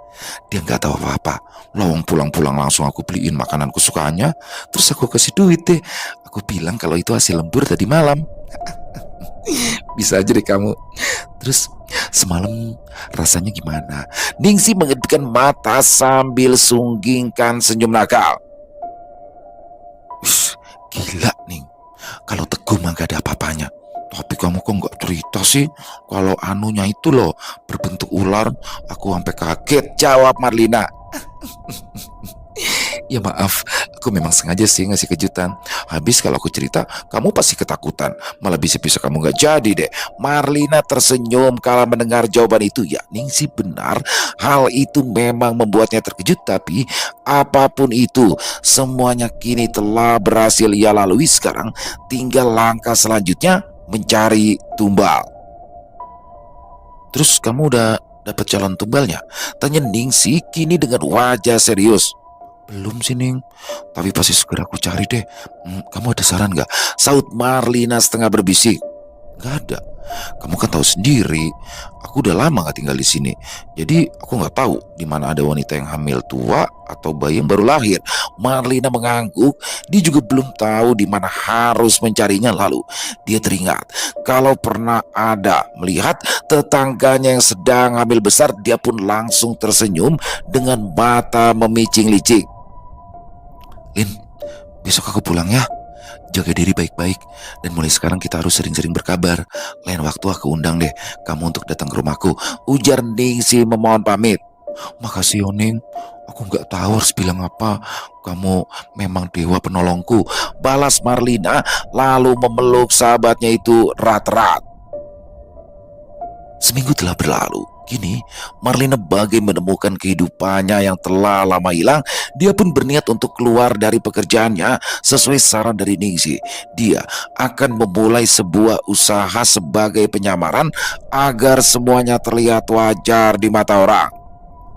Speaker 1: dia nggak tahu apa-apa. Lawang pulang-pulang langsung aku beliin makanan kesukaannya, terus aku kasih duit deh. Aku bilang kalau itu hasil lembur tadi malam. Bisa aja deh kamu. Terus semalam rasanya gimana? Ningsi mengedipkan mata sambil sunggingkan senyum nakal. Gila Ning, kalau Teguh mah gak ada apa-apanya. Tapi kamu kok gak cerita sih kalau anunya itu loh berbentuk ular. Aku sampai kaget, jawab Marlina. Ya maaf, aku memang sengaja sih ngasih kejutan. Habis kalau aku cerita, kamu pasti ketakutan. Malah bisa-bisa kamu gak jadi deh. Marlina tersenyum kala mendengar jawaban itu. Ya, Ningsi benar. Hal itu memang membuatnya terkejut. Tapi apapun itu, semuanya kini telah berhasil ia lalui. Sekarang tinggal langkah selanjutnya, mencari tumbal. Terus kamu udah dapat calon tumbalnya? Tanya Ningsi kini dengan wajah serius. Belum sih Ning, tapi pasti segera aku cari deh. Kamu ada saran gak? Saut Marlina setengah berbisik. Gak ada. Kamu kan tahu sendiri, aku udah lama gak tinggal di sini. Jadi aku gak tahu di mana ada wanita yang hamil tua atau bayi yang baru lahir. Marlina mengangguk. Dia juga belum tahu di mana harus mencarinya. Lalu dia teringat kalau pernah ada melihat tetangganya yang sedang hamil besar. Dia pun langsung tersenyum dengan mata memicing licik. Lin, besok aku pulang ya. Jaga diri baik-baik, dan mulai sekarang kita harus sering-sering berkabar. Lain waktu aku undang deh kamu untuk datang ke rumahku, ujar Ningsih memohon pamit. Makasih Yoning, aku nggak tahu harus bilang apa. Kamu memang dewa penolongku, balas Marlina lalu memeluk sahabatnya itu erat-erat. Seminggu telah berlalu. Kini, Marlina bagai menemukan kehidupannya yang telah lama hilang. Dia pun berniat untuk keluar dari pekerjaannya sesuai saran dari Ningsih. Dia akan memulai sebuah usaha sebagai penyamaran agar semuanya terlihat wajar di mata orang.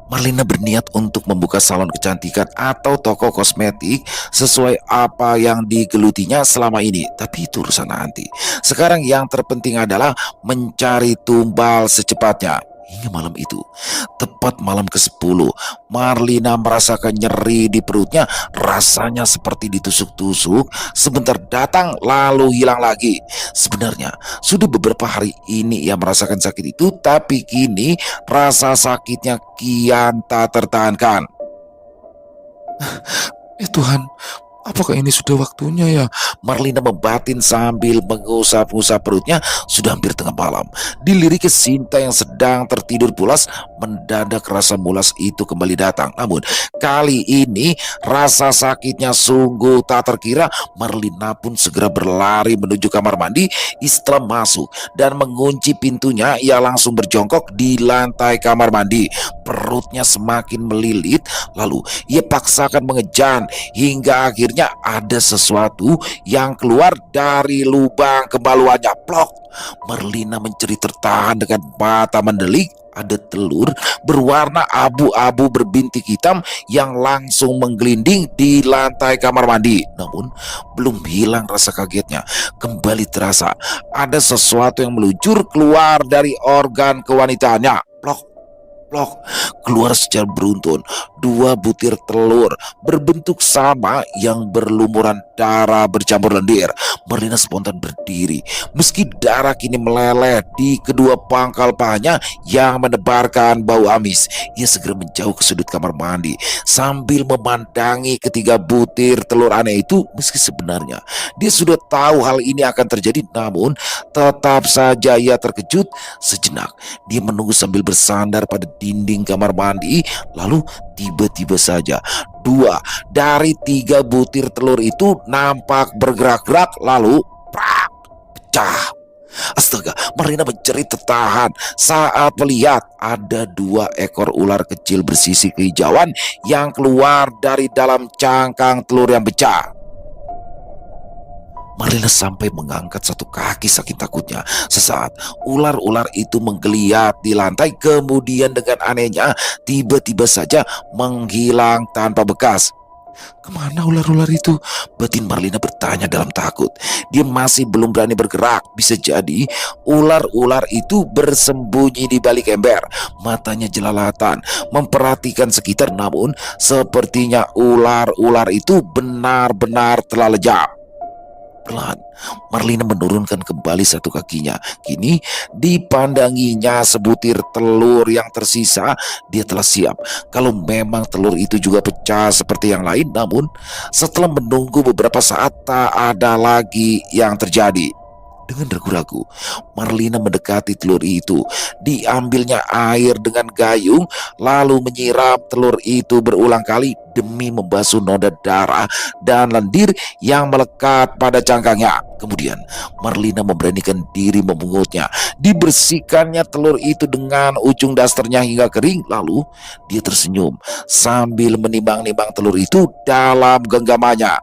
Speaker 1: Marlina berniat untuk membuka salon kecantikan atau toko kosmetik sesuai apa yang digelutinya selama ini. Tapi itu urusan nanti. Sekarang yang terpenting adalah mencari tumbal secepatnya. Hingga malam itu, tepat malam ke-10, Marlina merasakan nyeri di perutnya. Rasanya seperti ditusuk-tusuk, sebentar datang lalu hilang lagi. Sebenarnya, sudah beberapa hari ini ia merasakan sakit itu, tapi kini rasa sakitnya kian tak tertahankan. Tuhan, apakah ini sudah waktunya ya? Marlina membatin sambil mengusap-usap perutnya. Sudah hampir tengah malam. Dilirik Sinta yang sedang tertidur pulas. Mendadak rasa mulas itu kembali datang. Namun kali ini rasa sakitnya sungguh tak terkira. Marlina pun segera berlari menuju kamar mandi. Setelah masuk dan mengunci pintunya, ia langsung berjongkok di lantai kamar mandi. Perutnya semakin melilit. Lalu ia paksakan mengejan hingga akhirnya ada sesuatu yang keluar dari lubang kemaluannya. Plok! Marlina menceri tertahan dengan mata mendelik. Ada telur berwarna abu-abu berbintik hitam yang langsung menggelinding di lantai kamar mandi. Namun belum hilang rasa kagetnya. Kembali terasa ada sesuatu yang meluncur keluar dari organ kewanitaannya. Plok! Plok, keluar secara beruntun dua butir telur berbentuk sama yang berlumuran darah bercampur lendir. Marlina spontan berdiri meski darah kini meleleh di kedua pangkal pahanya yang menebarkan bau amis. Ia segera menjauh ke sudut kamar mandi sambil memandangi ketiga butir telur aneh itu. Meski sebenarnya dia sudah tahu hal ini akan terjadi, namun tetap saja ia terkejut. Sejenak dia menunggu sambil bersandar pada dinding kamar mandi. Lalu tiba-tiba saja dua dari tiga butir telur itu nampak bergerak-gerak lalu prak, pecah. Astaga, Marlina menjerit tertahan saat melihat ada dua ekor ular kecil bersisi kehijauan yang keluar dari dalam cangkang telur yang pecah. Marlina sampai mengangkat satu kaki saking takutnya. Sesaat ular-ular itu menggeliat di lantai, kemudian dengan anehnya tiba-tiba saja menghilang tanpa bekas. Kemana ular-ular itu? Batin Marlina bertanya dalam takut. Dia masih belum berani bergerak. Bisa jadi ular-ular itu bersembunyi di balik ember. Matanya jelalatan memperhatikan sekitar, namun sepertinya ular-ular itu benar-benar telah lejap. Pelan, Marlina menurunkan kembali satu kakinya. Kini dipandanginya sebutir telur yang tersisa. Dia telah siap kalau memang telur itu juga pecah seperti yang lain. Namun setelah menunggu beberapa saat tak ada lagi yang terjadi. Dengan ragu-ragu, Marlina mendekati telur itu. Diambilnya air dengan gayung, lalu menyiram telur itu berulang kali demi membasuh noda darah dan lendir yang melekat pada cangkangnya. Kemudian Marlina memberanikan diri memungutnya. Dibersihkannya telur itu dengan ujung dasternya hingga kering. Lalu dia tersenyum sambil menimbang-nimbang telur itu dalam genggamannya.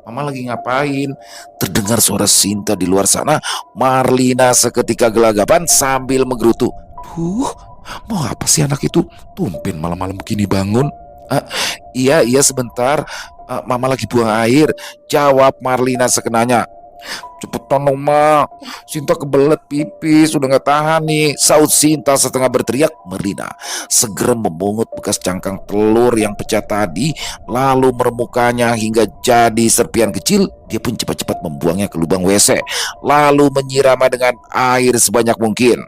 Speaker 1: Mama lagi ngapain? Terdengar suara Sinta di luar sana. Marlina seketika gelagapan sambil menggerutu. Mau apa sih anak itu? Tumben malam-malam begini bangun. "Ah, iya sebentar. Mama lagi buang air," jawab Marlina sekenanya. "Cepetan dong, Ma. Sinta kebelet pipis, sudah gak tahan nih," saut Sinta setengah berteriak. Marlina segera memungut bekas cangkang telur yang pecah tadi, lalu meremukkannya hingga jadi serpian kecil. Dia pun cepat-cepat membuangnya ke lubang WC, lalu menyiramnya dengan air sebanyak mungkin.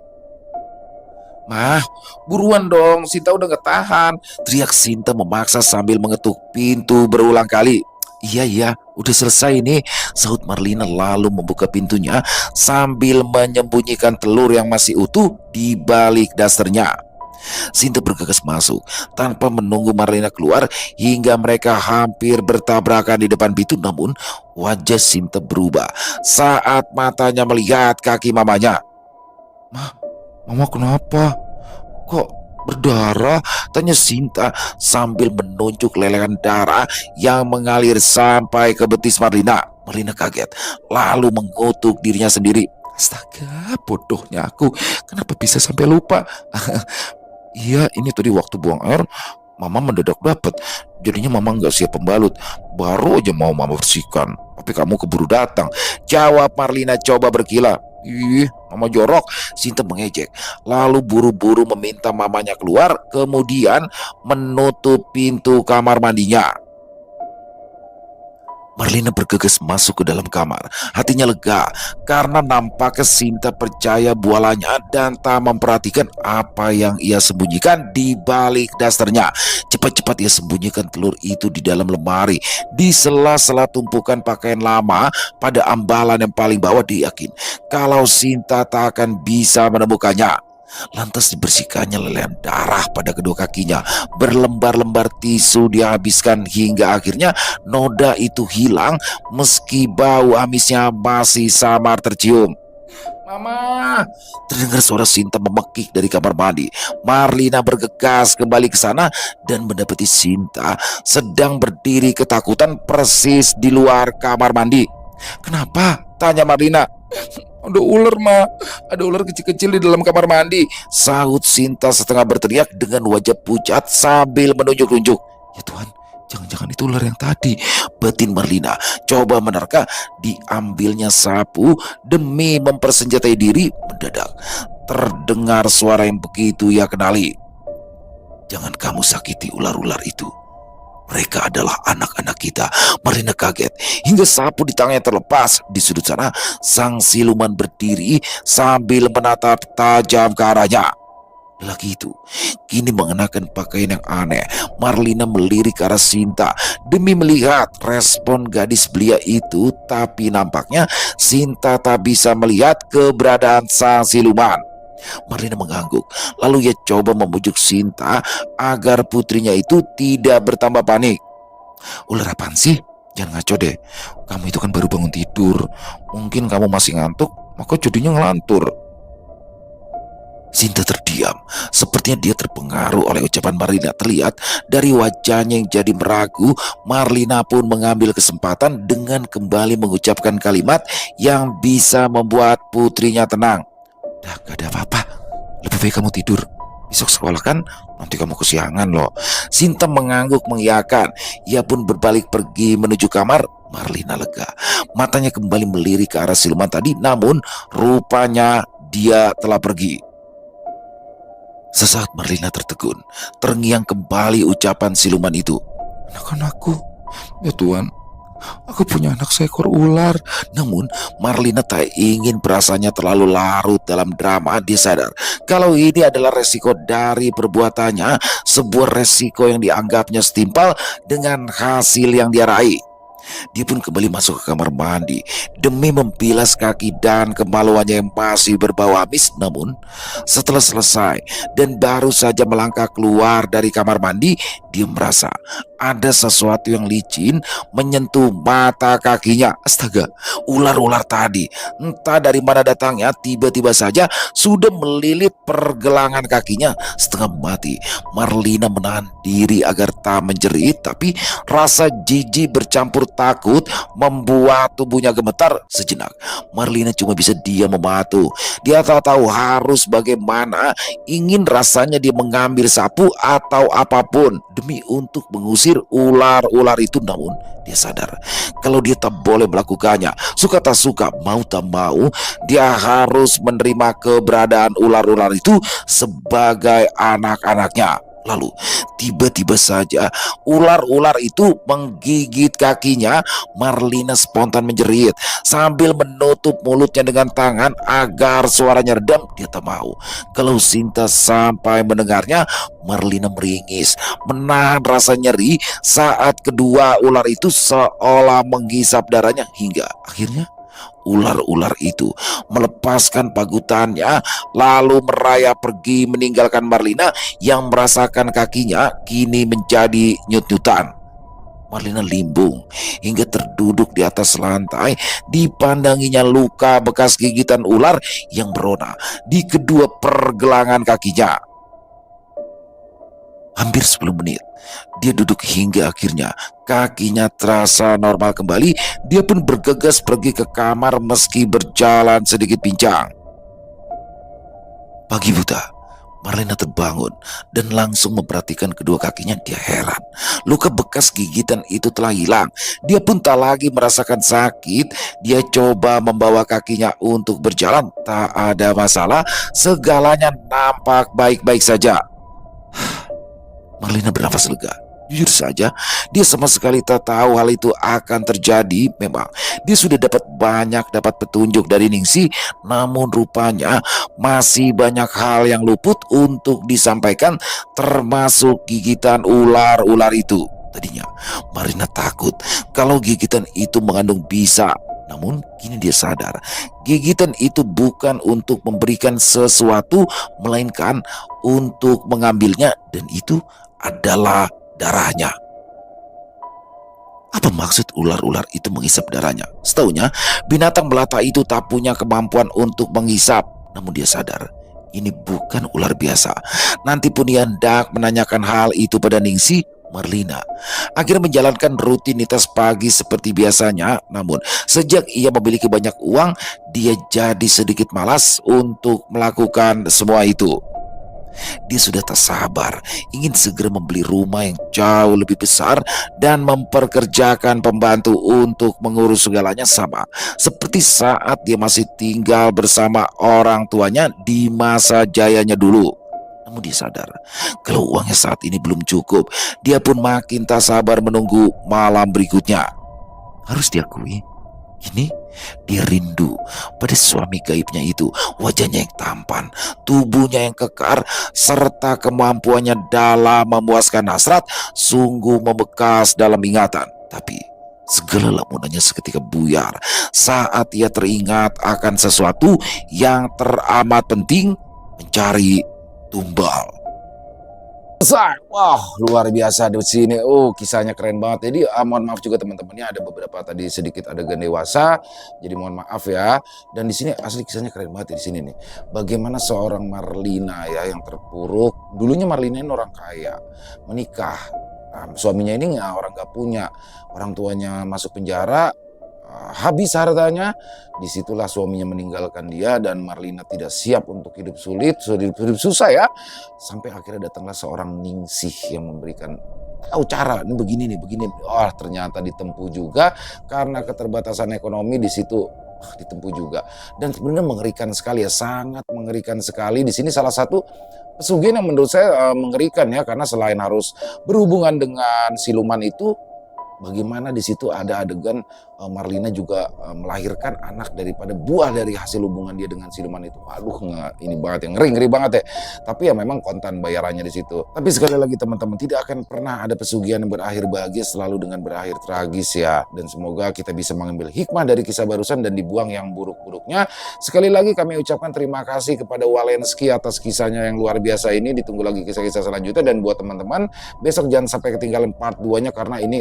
Speaker 1: "Mah, buruan dong, Sinta udah gak tahan," teriak Sinta memaksa sambil mengetuk pintu berulang kali. Iya iya, udah selesai nih, sahut Marlina lalu membuka pintunya sambil menyembunyikan telur yang masih utuh di balik dasternya. Sinta bergegas masuk tanpa menunggu Marlina keluar hingga mereka hampir bertabrakan di depan pintu. Namun wajah Sinta berubah saat matanya melihat kaki mamanya. "Mah, mama kenapa? Kok berdarah?" tanya Sinta sambil menunjuk lelehan darah yang mengalir sampai ke betis Marlina. Marlina kaget lalu mengutuk dirinya sendiri. Astaga, bodohnya aku. Kenapa bisa sampai lupa? Iya, ini tadi waktu buang air, mama mendadak dapat. Jadinya mama nggak siap pembalut. Baru aja mau mama bersihkan, tapi kamu keburu datang. Jawab Marlina coba berkilah. Ih, mama jorok, Sinta mengejek. Lalu buru-buru meminta mamanya keluar, kemudian menutup pintu kamar mandinya. Marlina bergegas masuk ke dalam kamar. Hatinya lega karena nampaknya Sinta percaya bualanya dan tak memperhatikan apa yang ia sembunyikan di balik dasternya. Cepat-cepat ia sembunyikan telur itu di dalam lemari. Di sela-sela tumpukan pakaian lama pada ambalan yang paling bawah, dia yakin kalau Sinta tak akan bisa menemukannya. Lantas dibersihkannya lelehan darah pada kedua kakinya. Berlembar-lembar tisu dihabiskan hingga akhirnya noda itu hilang meski bau amisnya masih samar tercium. "Mama!" terdengar suara Sinta memekik dari kamar mandi. Marlina bergegas kembali ke sana dan mendapati Sinta sedang berdiri ketakutan persis di luar kamar mandi. "Kenapa?" tanya Marlina. "Ada ular, Ma. Ada ular kecil-kecil di dalam kamar mandi," sahut Sinta setengah berteriak dengan wajah pucat sambil menunjuk-nunjuk. "Ya Tuhan, jangan-jangan itu ular yang tadi," batin Marlina. Coba menerka, diambilnya sapu demi mempersenjatai diri. Mendadak terdengar suara yang begitu ia kenali. "Jangan kamu sakiti ular-ular itu. Mereka adalah anak-anak kita." Marlina kaget hingga sapu di tangannya terlepas. Di sudut sana, sang siluman berdiri sambil menatap tajam ke arahnya. Lelaki itu kini mengenakan pakaian yang aneh. Marlina melirik ke arah Sinta demi melihat respon gadis belia itu, tapi nampaknya Sinta tak bisa melihat keberadaan sang siluman. Marlina mengangguk, lalu ia coba membujuk Sinta agar putrinya itu tidak bertambah panik. "Ular apaan sih? Jangan ngaco deh. Kamu itu kan baru bangun tidur. Mungkin kamu masih ngantuk, maka jadinya ngelantur." Sinta terdiam, sepertinya dia terpengaruh oleh ucapan Marlina. Terlihat dari wajahnya yang jadi meragu. Marlina pun mengambil kesempatan dengan kembali mengucapkan kalimat yang bisa membuat putrinya tenang. "Dah, gak ada apa-apa. Lebih baik kamu tidur. Besok sekolah kan, nanti kamu kesiangan loh." Sinta mengangguk mengiyakan. Ia pun berbalik pergi menuju kamar. Marlina lega. Matanya kembali melirik ke arah siluman tadi, namun rupanya dia telah pergi. Sesaat Marlina tertegun, terngiang kembali ucapan siluman itu. "Anak-anakku, ya Tuhan, aku punya anak seekor ular." Namun Marlina tak ingin perasaannya terlalu larut dalam drama. Dia sadar kalau ini adalah resiko dari perbuatannya, sebuah resiko yang dianggapnya setimpal dengan hasil yang dia raih. Dia pun kembali masuk ke kamar mandi demi membilas kaki dan kemaluannya yang masih berbau amis. Namun setelah selesai dan baru saja melangkah keluar dari kamar mandi, dia merasa ada sesuatu yang licin menyentuh mata kakinya. Astaga, ular-ular tadi entah dari mana datangnya tiba-tiba saja sudah melilit pergelangan kakinya. Setengah mati Marlina menahan diri agar tak menjerit, tapi rasa jijik bercampur takut membuat tubuhnya gemetar. Sejenak Marlina cuma bisa diam mematuh. Dia tak tahu harus bagaimana. Ingin rasanya dia mengambil sapu atau apapun demi untuk mengusir ular-ular itu. Namun dia sadar kalau dia tak boleh melakukannya. Suka tak suka, mau tak mau, dia harus menerima keberadaan ular-ular itu sebagai anak-anaknya. Lalu tiba-tiba saja ular-ular itu menggigit kakinya. Marlina spontan menjerit sambil menutup mulutnya dengan tangan agar suaranya redam. Dia tak mau kalau Sinta sampai mendengarnya. Marlina meringis, menahan rasa nyeri saat kedua ular itu seolah menghisap darahnya, hingga akhirnya ular-ular itu melepaskan pagutannya lalu merayap pergi meninggalkan Marlina yang merasakan kakinya kini menjadi nyut-nyutan. Marlina limbung hingga terduduk di atas lantai. Dipandanginya luka bekas gigitan ular yang berona di kedua pergelangan kakinya. Hampir 10 menit dia duduk hingga akhirnya kakinya terasa normal kembali. Dia pun bergegas pergi ke kamar meski berjalan sedikit pincang. Pagi buta, Marlina terbangun dan langsung memperhatikan kedua kakinya. Dia heran, luka bekas gigitan itu telah hilang. Dia pun tak lagi merasakan sakit. Dia coba membawa kakinya untuk berjalan, tak ada masalah. Segalanya nampak baik-baik saja. Marlina bernafas lega. Jujur saja, dia sama sekali tak tahu hal itu akan terjadi. Memang dia sudah dapat petunjuk dari Ningsih, namun rupanya masih banyak hal yang luput untuk disampaikan, termasuk gigitan ular-ular itu. Tadinya Marlina takut kalau gigitan itu mengandung bisa. Namun kini dia sadar, gigitan itu bukan untuk memberikan sesuatu, melainkan untuk mengambilnya, dan itu adalah darahnya. Apa maksud ular-ular itu menghisap darahnya? Setahunya binatang melata itu tak punya kemampuan untuk menghisap. Namun dia sadar ini bukan ular biasa. Nanti pun dia hendak menanyakan hal itu pada Ningsih. Marlina akhirnya menjalankan rutinitas pagi seperti biasanya. Namun sejak ia memiliki banyak uang, dia jadi sedikit malas untuk melakukan semua itu. Dia sudah tak sabar ingin segera membeli rumah yang jauh lebih besar dan memperkerjakan pembantu untuk mengurus segalanya, sama seperti saat dia masih tinggal bersama orang tuanya di masa jayanya dulu. Namun dia sadar kalau uangnya saat ini belum cukup. Dia pun makin tak sabar menunggu malam berikutnya. Harus diakui, kini dia rindu pada suami gaibnya itu. Wajahnya yang tampan, tubuhnya yang kekar, serta kemampuannya dalam memuaskan hasrat sungguh membekas dalam ingatan. Tapi segala lamunannya seketika buyar saat ia teringat akan sesuatu yang teramat penting: mencari tumbal. Wah, luar biasa di sini. Kisahnya keren banget. Jadi mohon maaf juga teman-temannya, ada beberapa tadi sedikit adegan dewasa. Jadi mohon maaf ya. Dan di sini asli kisahnya keren banget ya di sini nih. Bagaimana seorang Marlina ya yang terpuruk. Dulunya Marlina ini orang kaya, menikah. Nah, suaminya ini orang gak punya. Orang tuanya masuk penjara, habis hartanya. Disitulah suaminya meninggalkan dia dan Marlina tidak siap untuk hidup sulit, hidup susah ya. Sampai akhirnya datanglah seorang Ningsih yang memberikan tahu cara, ini begini nih, begini. Ternyata ditempuh juga karena keterbatasan ekonomi di situ. Ditempuh juga. Dan sebenarnya mengerikan sekali ya, sangat mengerikan sekali. Di sini salah satu pesugihan yang menurut saya mengerikan ya, karena selain harus berhubungan dengan siluman itu, bagaimana di situ ada adegan Marlina juga melahirkan anak daripada buah dari hasil hubungan dia dengan siluman itu. Aduh, ini banget ya, ngeri banget ya. Tapi ya memang kontan bayarannya di situ. Tapi sekali lagi teman-teman, tidak akan pernah ada pesugihan yang berakhir bahagia, selalu dengan berakhir tragis ya. Dan semoga kita bisa mengambil hikmah dari kisah barusan dan dibuang yang buruk-buruknya. Sekali lagi kami ucapkan terima kasih kepada Walensky atas kisahnya yang luar biasa ini. Ditunggu lagi kisah-kisah selanjutnya, dan buat teman-teman besok jangan sampai ketinggalan part 2-nya karena ini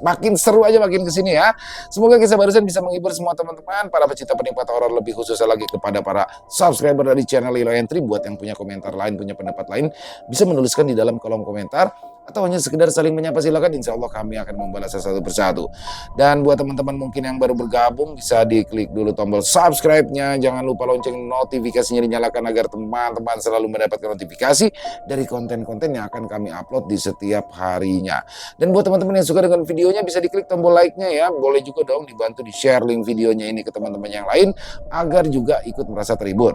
Speaker 1: makin seru aja makin kesini ya. Semoga kisah barusan bisa menghibur semua teman-teman, para pecinta penikmat horor, lebih khususnya lagi kepada para subscriber dari channel Lilo Entry. Buat yang punya komentar lain, punya pendapat lain, bisa menuliskan di dalam kolom komentar atau hanya sekedar saling menyapa, silakan. Insya Allah kami akan membalas satu persatu. Dan buat teman-teman mungkin yang baru bergabung, bisa diklik dulu tombol subscribe-nya. Jangan lupa lonceng notifikasinya dinyalakan agar teman-teman selalu mendapatkan notifikasi dari konten-konten yang akan kami upload di setiap harinya. Dan buat teman-teman yang suka dengan videonya, bisa diklik tombol like-nya ya. Boleh juga dong dibantu di share link videonya ini ke teman-teman yang lain agar juga ikut merasa terhibur.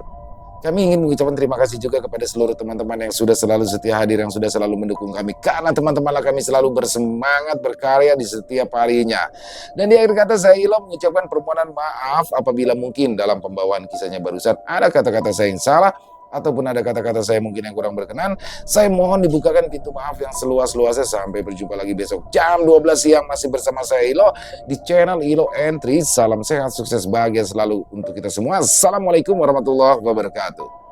Speaker 2: Kami ingin mengucapkan terima kasih juga kepada seluruh teman-teman yang sudah selalu setia hadir, yang sudah selalu mendukung kami. Karena teman-temanlah kami selalu bersemangat berkarya di setiap harinya. Dan di akhir kata saya Ilo mengucapkan permohonan maaf apabila mungkin dalam pembawaan kisahnya barusan ada kata-kata saya yang salah, ataupun ada kata-kata saya mungkin yang kurang berkenan. Saya mohon dibukakan pintu maaf yang seluas-luasnya. Sampai berjumpa lagi besok jam 12 siang masih bersama saya Ilo di channel Ilo Entry. Salam sehat, sukses, bahagia selalu untuk kita semua. Assalamualaikum warahmatullahi wabarakatuh.